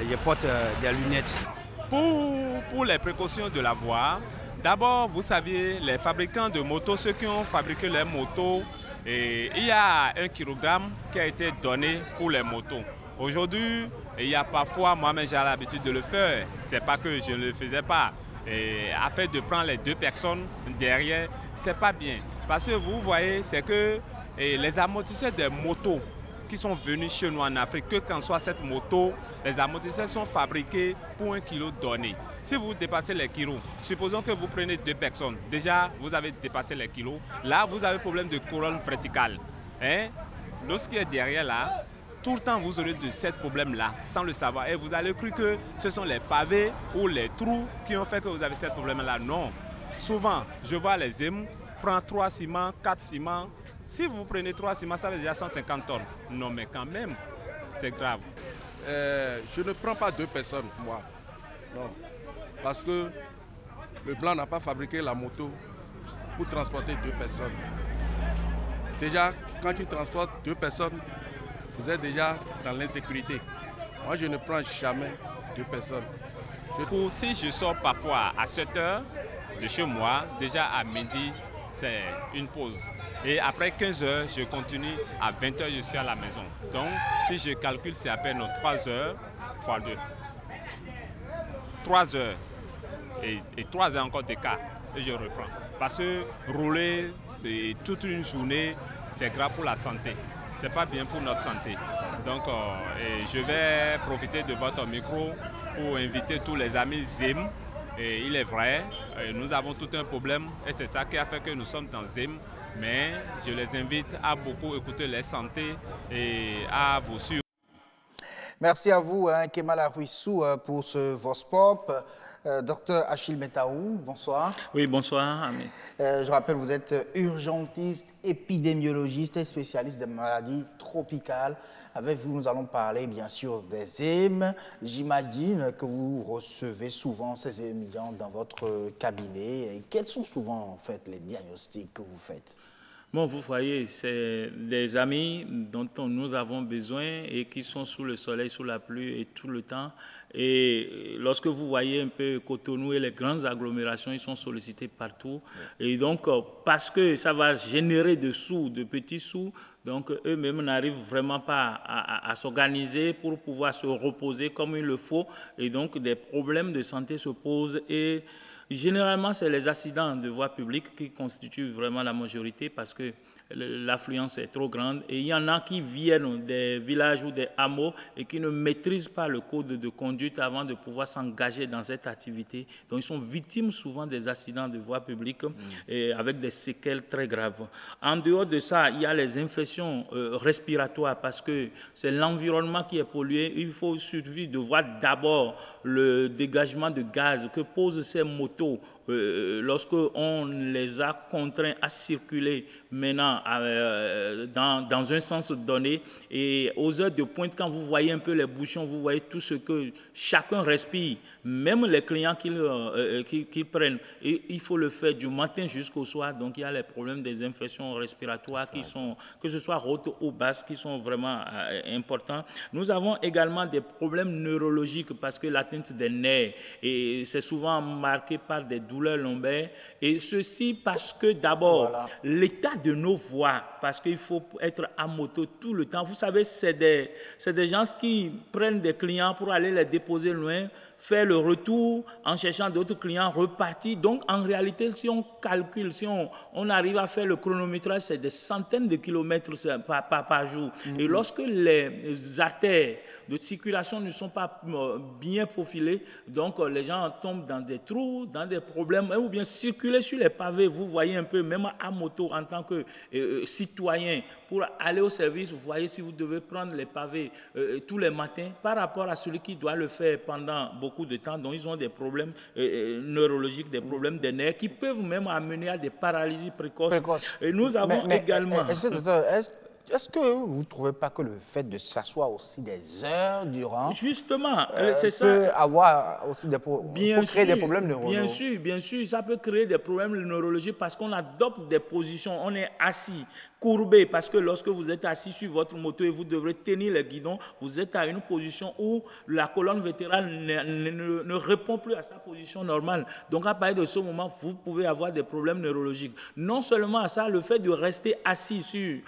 Je porte des lunettes. Pour les précautions de l'avoir, d'abord, vous savez, les fabricants de motos, ceux qui ont fabriqué les motos, il y a 1 kilogramme qui a été donné pour les motos. Aujourd'hui, il y a parfois, moi-même j'ai l'habitude de le faire, c'est pas que je ne le faisais pas. Afin de prendre les 2 personnes derrière, c'est pas bien. Parce que vous voyez, c'est que les amortisseurs des motos qui sont venus chez nous en Afrique, que qu'en soit cette moto, les amortisseurs sont fabriqués pour 1 kilo donné. Si vous dépassez les kilos, supposons que vous prenez 2 personnes, déjà vous avez dépassé les kilos, là vous avez problème de colonne verticale. Lorsqu'il est derrière là, tout le temps vous aurez de ce problème-là, sans le savoir. Et vous allez croire que ce sont les pavés ou les trous qui ont fait que vous avez ce problème-là. Non. Souvent, je vois les IM prendre 3 ciments, 4 ciments. Si vous prenez 3 ciments, ça fait déjà 150 tonnes. Non, mais quand même, c'est grave. Je ne prends pas 2 personnes, moi. Non. Parce que le blanc n'a pas fabriqué la moto pour transporter 2 personnes. Déjà, quand tu transportes 2 personnes, vous êtes déjà dans l'insécurité. Moi, je ne prends jamais 2 personnes. Si je sors parfois à 7 h de chez moi, déjà à midi, c'est une pause. Et après 15 h, je continue. À 20 h, je suis à la maison. Donc, si je calcule, c'est à peine 3 h fois 2. 3 h. Et 3 h encore d'écart. Et je reprends. Parce que rouler toute une journée, c'est grave pour la santé. C'est pas bien pour notre santé. Donc, je vais profiter de votre micro pour inviter tous les amis ZIM. Et il est vrai, nous avons tout un problème et c'est ça qui a fait que nous sommes dans ZIM. Mais je les invite à beaucoup écouter les santé et à vous suivre. Merci à vous, Kemala Ruissou, pour ce Vox Pop. Docteur Achille Metaou, bonsoir. Oui, bonsoir. Je rappelle, vous êtes urgentiste, épidémiologiste et spécialiste des maladies tropicales. Avec vous, nous allons parler bien sûr des EM. J'imagine que vous recevez souvent ces étudiants dans votre cabinet. Et quels sont souvent en fait les diagnostics que vous faites? Bon, vous voyez, c'est des amis dont nous avons besoin et qui sont sous le soleil, sous la pluie et tout le temps. Et lorsque vous voyez un peu Cotonou et les grandes agglomérations, ils sont sollicités partout. Et donc, parce que ça va générer de sous, de petits sous, donc eux-mêmes n'arrivent vraiment pas à s'organiser pour pouvoir se reposer comme il le faut. Et donc, des problèmes de santé se posent et généralement, c'est les accidents de voie publique qui constituent vraiment la majorité parce que l'affluence est trop grande et il y en a qui viennent des villages ou des hameaux et qui ne maîtrisent pas le code de conduite avant de pouvoir s'engager dans cette activité. Donc, ils sont victimes souvent des accidents de voie publique et avec des séquelles très graves. En dehors de ça, il y a les infections respiratoires parce que c'est l'environnement qui est pollué. Il faut suffire de voir d'abord le dégagement de gaz que posent ces motos lorsqu'on les a contraints à circuler maintenant dans un sens donné et aux heures de pointe, quand vous voyez un peu les bouchons, vous voyez tout ce que chacun respire, même les clients qui prennent. Et il faut le faire du matin jusqu'au soir. Donc il y a les problèmes des infections respiratoires qui sont, que ce soit hautes ou basses, qui sont vraiment importants. Nous avons également des problèmes neurologiques parce que l'atteinte des nerfs, et c'est souvent marqué par des douleurs lombaires. Et ceci parce que d'abord, l'état de nos voies, parce qu'il faut être à moto tout le temps. Vous savez, c'est des gens qui prennent des clients pour aller les déposer loin. faire le retour en cherchant d'autres clients, repartir. Donc, en réalité, si on calcule, si on arrive à faire le chronométrage, c'est des centaines de kilomètres par jour. Et lorsque les artères de circulation ne sont pas bien profilées, donc les gens tombent dans des trous, dans des problèmes, ou bien circuler sur les pavés. Vous voyez un peu, même à moto, en tant que citoyen, pour aller au service, vous voyez si vous devez prendre les pavés tous les matins, par rapport à celui qui doit le faire pendant beaucoup de temps. Donc, ils ont des problèmes neurologiques, des problèmes des nerfs, qui peuvent même amener à des paralysies précoces. Et nous avons également... Est-ce que vous ne trouvez pas que le fait de s'asseoir aussi des heures durant justement, c'est ça, peut avoir aussi créer des problèmes neurologiques? Bien sûr, ça peut créer des problèmes neurologiques parce qu'on adopte des positions, on est assis, courbé, parce que lorsque vous êtes assis sur votre moto et vous devrez tenir le guidon, vous êtes à une position où la colonne vertébrale ne répond plus à sa position normale. Donc à partir de ce moment, vous pouvez avoir des problèmes neurologiques. Non seulement à ça, le fait de rester assis sur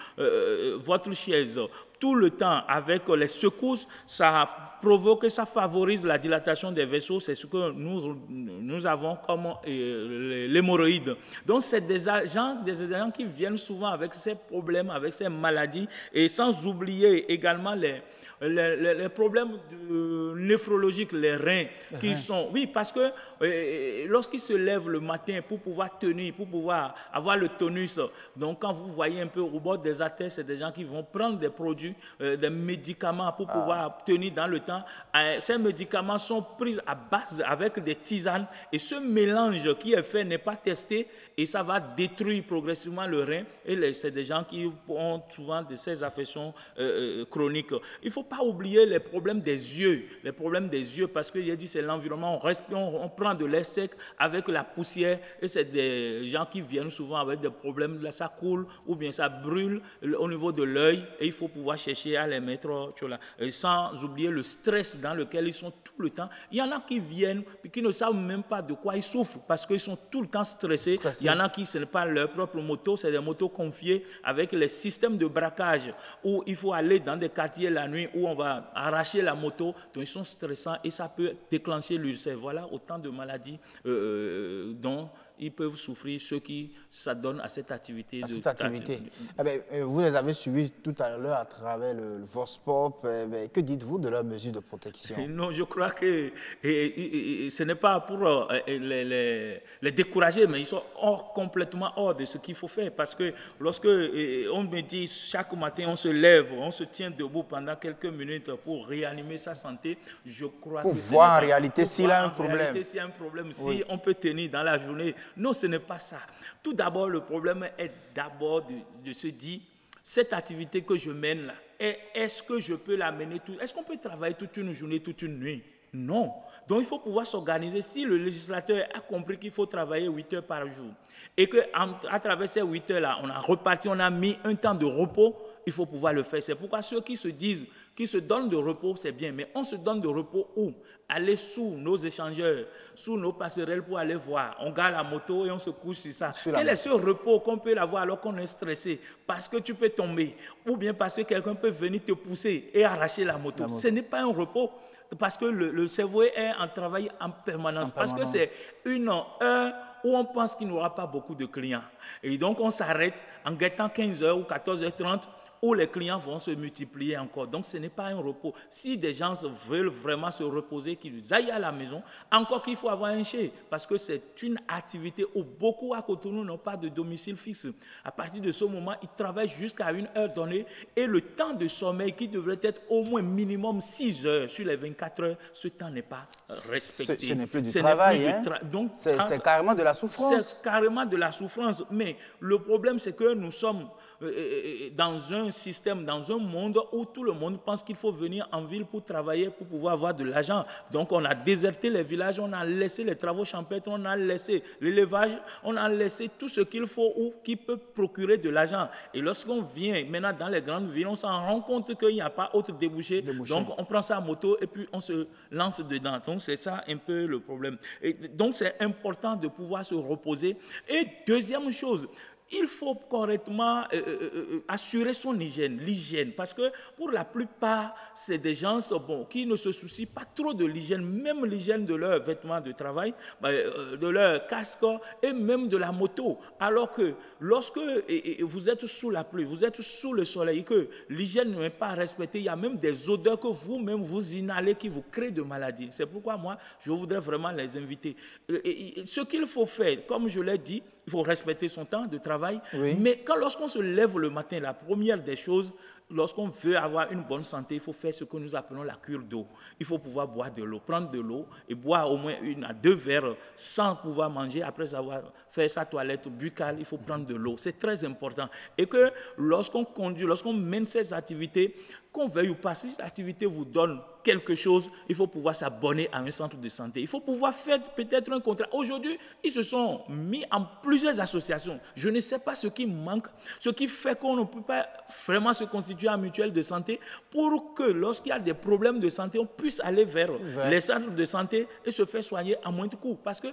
votre chaise tout le temps avec les secousses, ça provoque, ça favorise la dilatation des vaisseaux. C'est ce que nous avons comme l'hémorroïde. Donc, c'est des agents qui viennent souvent avec ces problèmes, avec ces maladies, et sans oublier également les problèmes néphrologiques, les reins, qui sont... Oui, parce que lorsqu'ils se lèvent le matin pour pouvoir tenir, pour pouvoir avoir le tonus, donc quand vous voyez un peu au bord des artères, c'est des gens qui vont prendre des produits, des médicaments pour pouvoir tenir dans le temps. Ces médicaments sont pris à base avec des tisanes, et ce mélange qui est fait n'est pas testé, et ça va détruire progressivement le rein, et c'est des gens qui ont souvent de ces affections chroniques. Il ne faut pas oublier les problèmes des yeux, parce que j'ai dit c'est l'environnement, on prend de l'air sec avec la poussière, et c'est des gens qui viennent souvent avec des problèmes, là ça coule, ou bien ça brûle au niveau de l'œil, et il faut pouvoir chercher à les mettre, sans oublier le stress dans lequel ils sont tout le temps. Il y en a qui viennent, et qui ne savent même pas de quoi ils souffrent, parce qu'ils sont tout le temps stressés. Il y en a qui, ce n'est pas leur propre moto, c'est des motos confiées avec les systèmes de braquage, où il faut aller dans des quartiers la nuit, où on va arracher la moto, donc ils sont stressants, et ça peut déclencher l'ulcère. Voilà autant de maladies dont ils peuvent souffrir, ceux qui s'adonnent à cette activité. Vous les avez suivis tout à l'heure à travers le Vospop. Que dites-vous de leurs mesures de protection? Non, je crois que ce n'est pas pour les décourager, mais ils sont complètement hors de ce qu'il faut faire. Parce que lorsque on me dit chaque matin, on se lève, on se tient debout pendant quelques minutes pour réanimer sa santé, je crois pour voir en réalité s'il a un problème. S'il y a un problème, si on peut tenir dans la journée. Non, ce n'est pas ça. Tout d'abord, le problème est d'abord de se dire, cette activité que je mène là, est-ce que je peux la mener est-ce qu'on peut travailler toute une journée, toute une nuit? Non. Donc, il faut pouvoir s'organiser. Si le législateur a compris qu'il faut travailler 8 heures par jour et qu'à travers ces 8 heures-là, on a reparti, on a mis un temps de repos, il faut pouvoir le faire. C'est pourquoi ceux qui se disent, qui se donnent de repos, c'est bien. Mais on se donne de repos où? Aller sous nos échangeurs, sous nos passerelles pour aller voir. On garde la moto et on se couche sur ça. Quel est ce repos qu'on peut avoir alors qu'on est stressé? Parce que tu peux tomber. Ou bien parce que quelqu'un peut venir te pousser et arracher la moto. Ce n'est pas un repos. Parce que le cerveau est en travail en permanence. Parce que c'est une heure où on pense qu'il n'y aura pas beaucoup de clients. Et donc on s'arrête en guettant 15h ou 14h30 où les clients vont se multiplier encore. Donc ce n'est pas un repos. Si des gens veulent vraiment se reposer, qu'ils aillent à la maison, encore qu'il faut avoir un chez, parce que c'est une activité où beaucoup à Cotonou n'ont pas de domicile fixe. À partir de ce moment, ils travaillent jusqu'à une heure donnée et le temps de sommeil qui devrait être au moins minimum 6 heures sur les 24 heures, ce temps n'est pas respecté. Ce n'est plus du travail. Donc c'est carrément de la souffrance. C'est carrément de la souffrance. Mais le problème, c'est que nous sommes dans un système, dans un monde où tout le monde pense qu'il faut venir en ville pour travailler, pour pouvoir avoir de l'argent. Donc on a déserté les villages, on a laissé les travaux champêtres, on a laissé l'élevage, on a laissé tout ce qu'il faut ou qui peut procurer de l'argent. Et lorsqu'on vient maintenant dans les grandes villes, on s'en rend compte qu'il n'y a pas autre débouché. Donc on prend sa moto et puis on se lance dedans. Donc c'est ça un peu le problème. Et donc c'est important de pouvoir se reposer. Et deuxième chose, il faut correctement assurer son hygiène, l'hygiène, parce que pour la plupart, c'est des gens qui ne se soucient pas trop de l'hygiène, même l'hygiène de leurs vêtements de travail, de leur casque et même de la moto. Alors que lorsque vous êtes sous la pluie, vous êtes sous le soleil, que l'hygiène n'est pas respectée, il y a même des odeurs que vous-même vous inhalez qui vous créent de maladies. C'est pourquoi moi, je voudrais vraiment les inviter. Ce qu'il faut faire, comme je l'ai dit, il faut respecter son temps de travail. Oui. Mais lorsqu'on se lève le matin, la première des choses, lorsqu'on veut avoir une bonne santé, il faut faire ce que nous appelons la cure d'eau. Il faut pouvoir boire de l'eau, prendre de l'eau et boire au moins 1 à 2 verres sans pouvoir manger. Après avoir fait sa toilette buccale, il faut prendre de l'eau. C'est très important. Et que lorsqu'on conduit, lorsqu'on mène ces activités, qu'on veuille ou pas, si cette activité vous donne quelque chose, il faut pouvoir s'abonner à un centre de santé. Il faut pouvoir faire peut-être un contrat. Aujourd'hui, ils se sont mis en plusieurs associations. Je ne sais pas ce qui manque, ce qui fait qu'on ne peut pas vraiment se constituer en mutuelle de santé pour que lorsqu'il y a des problèmes de santé, on puisse aller vers les centres de santé et se faire soigner à moindre coût. Parce que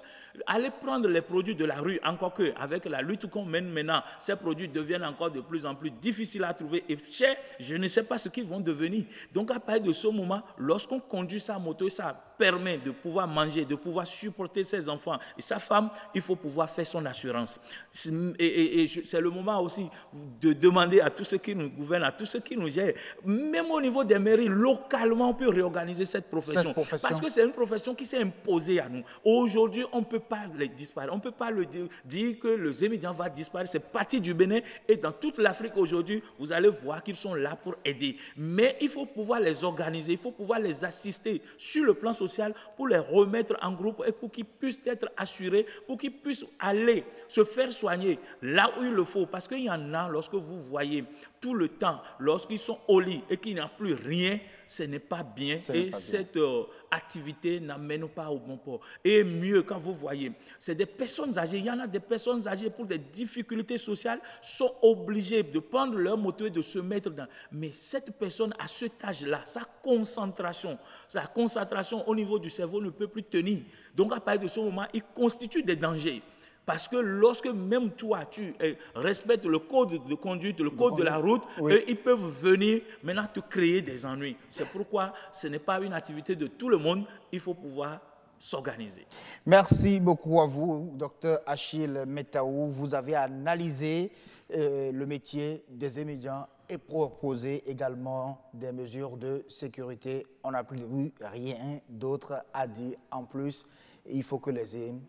aller prendre les produits de la rue, encore que avec la lutte qu'on mène maintenant, ces produits deviennent encore de plus en plus difficiles à trouver et chers. Je ne sais pas ce qu'ils vont devenir. Donc à partir de ce moment, lorsqu'on conduit sa moto, ça permet de pouvoir manger, de pouvoir supporter ses enfants et sa femme, il faut pouvoir faire son assurance. Et c'est le moment aussi de demander à tous ceux qui nous gouvernent, à tous ceux qui nous gèrent, même au niveau des mairies, localement, on peut réorganiser cette profession. Parce que c'est une profession qui s'est imposée à nous. Aujourd'hui, on ne peut pas les disparaître. On ne peut pas dire que le Zémidian va disparaître. C'est parti du Bénin et dans toute l'Afrique aujourd'hui, vous allez voir qu'ils sont là pour aider. Mais il faut pouvoir les organiser, il faut pouvoir les assister sur le plan social pour les remettre en groupe et pour qu'ils puissent être assurés, pour qu'ils puissent aller se faire soigner là où il le faut. Parce qu'il y en a, lorsque vous voyez tout le temps, lorsqu'ils sont au lit et qu'il n'y a plus rien, ce n'est pas bien et cette activité n'amène pas au bon port. Et mieux, quand vous voyez, c'est des personnes âgées, il y en a des personnes âgées pour des difficultés sociales, sont obligées de prendre leur moto et de se mettre dans. Mais cette personne, à cet âge-là, sa concentration au niveau du cerveau ne peut plus tenir. Donc à partir de ce moment, il constitue des dangers. Parce que lorsque même toi, tu respectes le code de conduite, le code de la route, ils peuvent venir maintenant te créer des ennuis. C'est pourquoi ce n'est pas une activité de tout le monde, il faut pouvoir s'organiser. Merci beaucoup à vous, Dr Achille Metaou. Vous avez analysé le métier des Zémidians et proposé également des mesures de sécurité. On n'a plus rien d'autre à dire en plus. Il faut que les Zémidians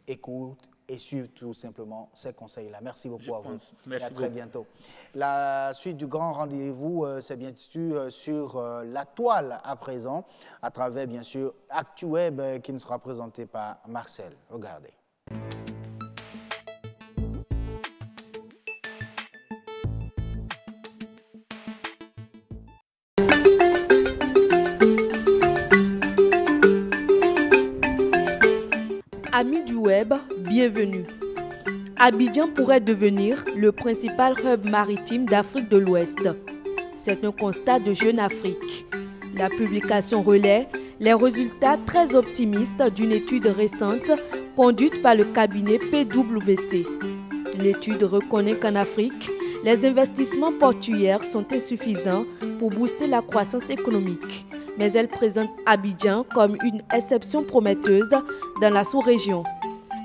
écoutent et suivre tout simplement ces conseils-là. Merci beaucoup à vous. Merci et à très bientôt. La suite du grand rendez-vous, c'est bien sûr sur la toile à présent, à travers bien sûr ActuWeb qui nous sera présenté par Marcel. Regardez. Amis du web, bienvenue. Abidjan pourrait devenir le principal hub maritime d'Afrique de l'Ouest. C'est un constat de Jeune Afrique. La publication relaie les résultats très optimistes d'une étude récente conduite par le cabinet PwC. L'étude reconnaît qu'en Afrique, les investissements portuaires sont insuffisants pour booster la croissance économique. Mais elle présente Abidjan comme une exception prometteuse dans la sous-région.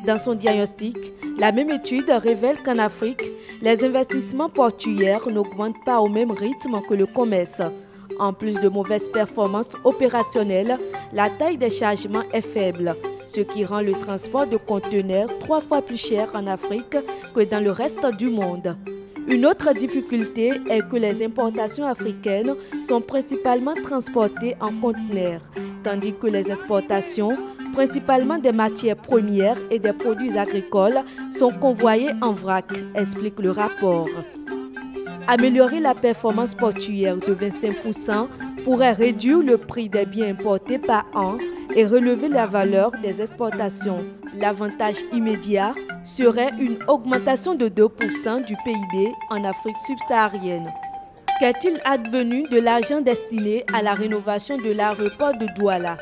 Dans son diagnostic, la même étude révèle qu'en Afrique, les investissements portuaires n'augmentent pas au même rythme que le commerce. En plus de mauvaises performances opérationnelles, la taille des chargements est faible, ce qui rend le transport de conteneurs 3 fois plus cher en Afrique que dans le reste du monde. Une autre difficulté est que les importations africaines sont principalement transportées en conteneurs, tandis que les exportations, principalement des matières premières et des produits agricoles, sont convoyées en vrac, explique le rapport. Améliorer la performance portuaire de 25% pourrait réduire le prix des biens importés par an et relever la valeur des exportations. L'avantage immédiat serait une augmentation de 2% du PIB en Afrique subsaharienne. Qu'est-il advenu de l'argent destiné à la rénovation de l'aéroport de Douala?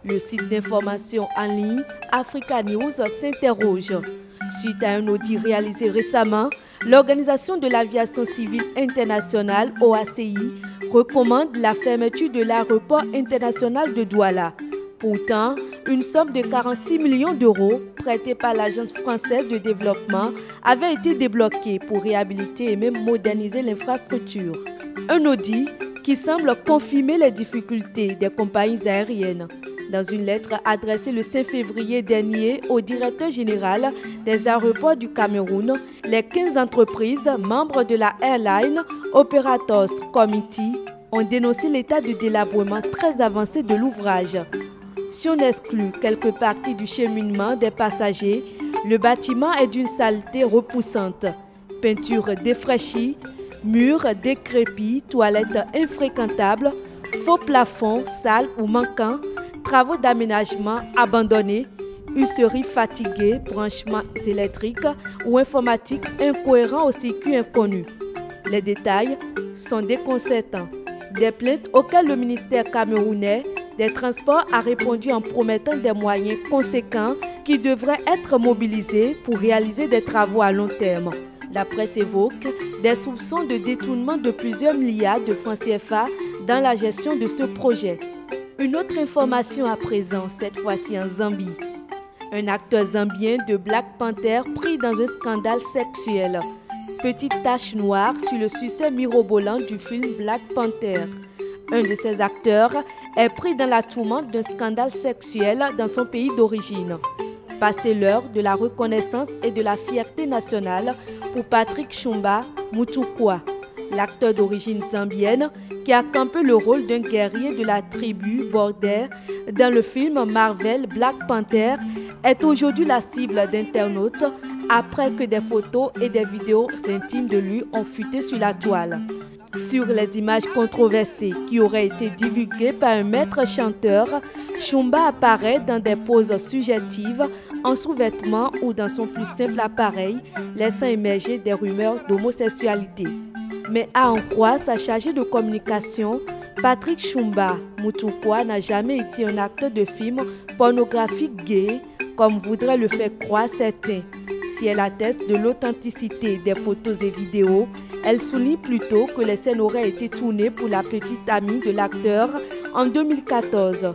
Le site d'information en ligne Africa News s'interroge. Suite à un audit réalisé récemment, l'Organisation de l'aviation civile internationale, OACI, recommande la fermeture de l'aéroport international de Douala. Pourtant, une somme de 46 millions d'euros prêtée par l'Agence française de développement avait été débloquée pour réhabiliter et même moderniser l'infrastructure. Un audit qui semble confirmer les difficultés des compagnies aériennes. Dans une lettre adressée le 5 février dernier au directeur général des aéroports du Cameroun, les 15 entreprises membres de la Airline Operators Committee ont dénoncé l'état de délabrement très avancé de l'ouvrage. Si on exclut quelques parties du cheminement des passagers, le bâtiment est d'une saleté repoussante. Peinture défraîchie, murs décrépits, toilettes infréquentables, faux plafonds sales ou manquants, travaux d'aménagement abandonnés, huisseries fatiguées, branchements électriques ou informatiques incohérents au circuit inconnu. Les détails sont déconcertants. Des plaintes auxquelles le ministère camerounais des Transports a répondu en promettant des moyens conséquents qui devraient être mobilisés pour réaliser des travaux à long terme. La presse évoque des soupçons de détournement de plusieurs milliards de francs CFA dans la gestion de ce projet. Une autre information à présent, cette fois-ci en Zambie. Un acteur zambien de Black Panther pris dans un scandale sexuel. Petite tache noire sur le succès mirobolant du film Black Panther. Un de ses acteurs est pris dans la tourmente d'un scandale sexuel dans son pays d'origine. Passé l'heure de la reconnaissance et de la fierté nationale pour Patrick Chumba Mutukwa, l'acteur d'origine zambienne qui a campé le rôle d'un guerrier de la tribu Border dans le film Marvel Black Panther, est aujourd'hui la cible d'internautes après que des photos et des vidéos intimes de lui ont fuité sur la toile. Sur les images controversées qui auraient été divulguées par un maître chanteur, Chumba apparaît dans des poses suggestives, en sous-vêtements ou dans son plus simple appareil, laissant émerger des rumeurs d'homosexualité. Mais à en croire sa chargée de communication, Patrick Chumba Mutukwa n'a jamais été un acteur de film pornographique gay, comme voudraient le faire croire certains. Si elle atteste de l'authenticité des photos et vidéos, elle souligne plutôt que les scènes auraient été tournées pour la petite amie de l'acteur en 2014.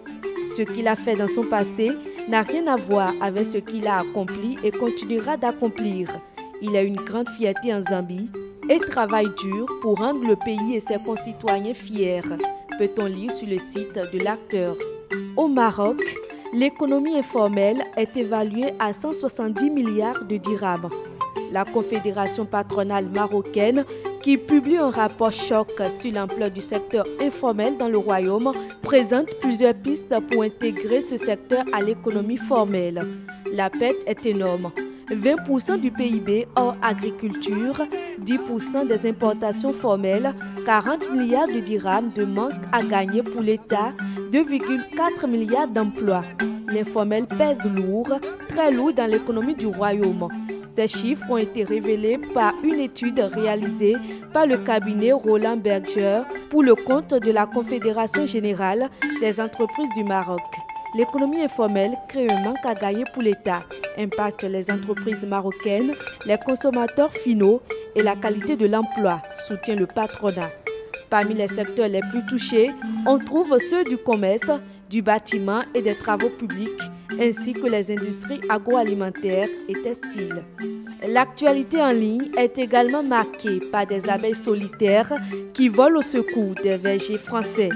Ce qu'il a fait dans son passé n'a rien à voir avec ce qu'il a accompli et continuera d'accomplir. Il a une grande fierté en Zambie et travaille dur pour rendre le pays et ses concitoyens fiers, peut-on lire sur le site de l'acteur. Au Maroc, l'économie informelle est évaluée à 170 milliards de dirhams. La Confédération patronale marocaine, qui publie un rapport choc sur l'ampleur du secteur informel dans le royaume, présente plusieurs pistes pour intégrer ce secteur à l'économie formelle. La perte est énorme. 20% du PIB hors agriculture, 10% des importations formelles, 40 milliards de dirhams de manque à gagner pour l'État, 2,4 milliards d'emplois. L'informel pèse lourd, très lourd dans l'économie du royaume. Ces chiffres ont été révélés par une étude réalisée par le cabinet Roland Berger pour le compte de la Confédération générale des entreprises du Maroc. L'économie informelle crée un manque à gagner pour l'État, impacte les entreprises marocaines, les consommateurs finaux et la qualité de l'emploi, soutient le patronat. Parmi les secteurs les plus touchés, on trouve ceux du commerce, du bâtiment et des travaux publics, ainsi que les industries agroalimentaires et textiles. L'actualité en ligne est également marquée par des abeilles solitaires qui volent au secours des vergers français.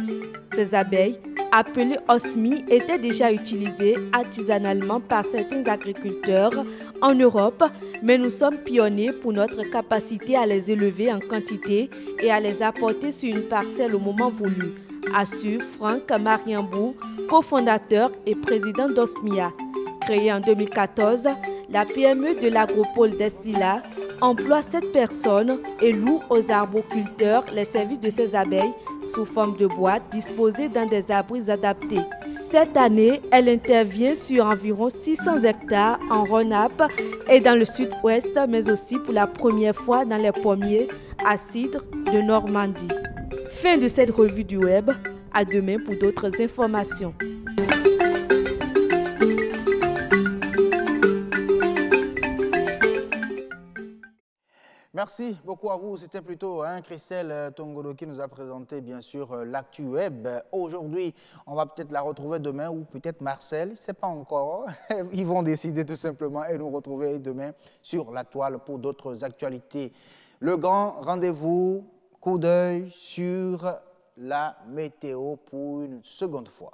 Ces abeilles, appelées osmies, étaient déjà utilisées artisanalement par certains agriculteurs en Europe, mais nous sommes pionniers pour notre capacité à les élever en quantité et à les apporter sur une parcelle au moment voulu, assure Franck Mariambou, cofondateur et président d'Osmia. Créée en 2014, la PME de l'agropole d'Estila emploie 7 personnes et loue aux arboriculteurs les services de ces abeilles sous forme de boîtes disposées dans des abris adaptés. Cette année, elle intervient sur environ 600 hectares en Rhône-Alpes et dans le sud-ouest, mais aussi pour la première fois dans les pommiers à cidre de Normandie. Fin de cette revue du web. À demain pour d'autres informations. Merci beaucoup à vous. C'était plutôt Christelle Tongodo qui nous a présenté, bien sûr, l'actu web. Aujourd'hui, on va peut-être la retrouver demain ou peut-être Marcel, je ne sais pas encore. Ils vont décider tout simplement et nous retrouver demain sur la toile pour d'autres actualités. Le grand rendez-vous, coup d'œil sur la météo pour une seconde fois.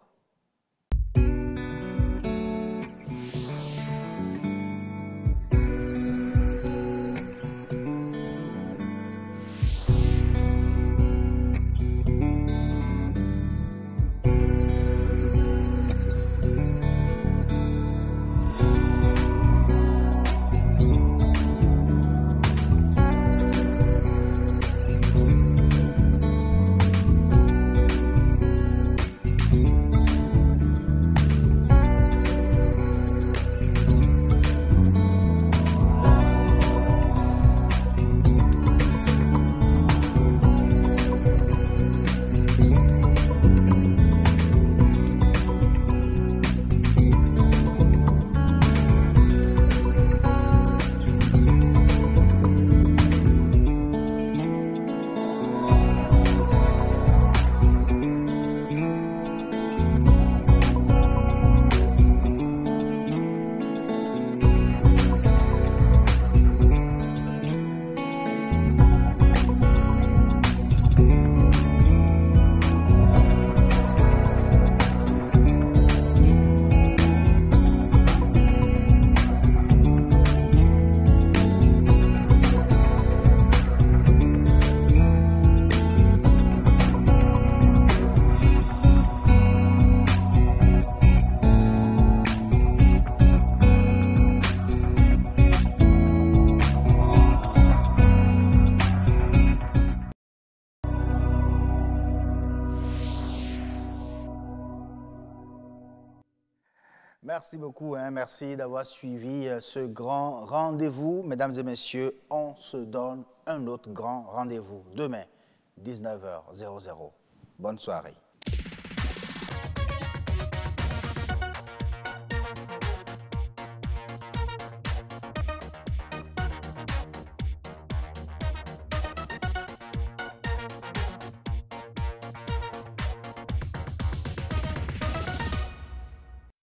Merci beaucoup, merci d'avoir suivi ce grand rendez-vous. Mesdames et messieurs, on se donne un autre grand rendez-vous demain, 19h00. Bonne soirée.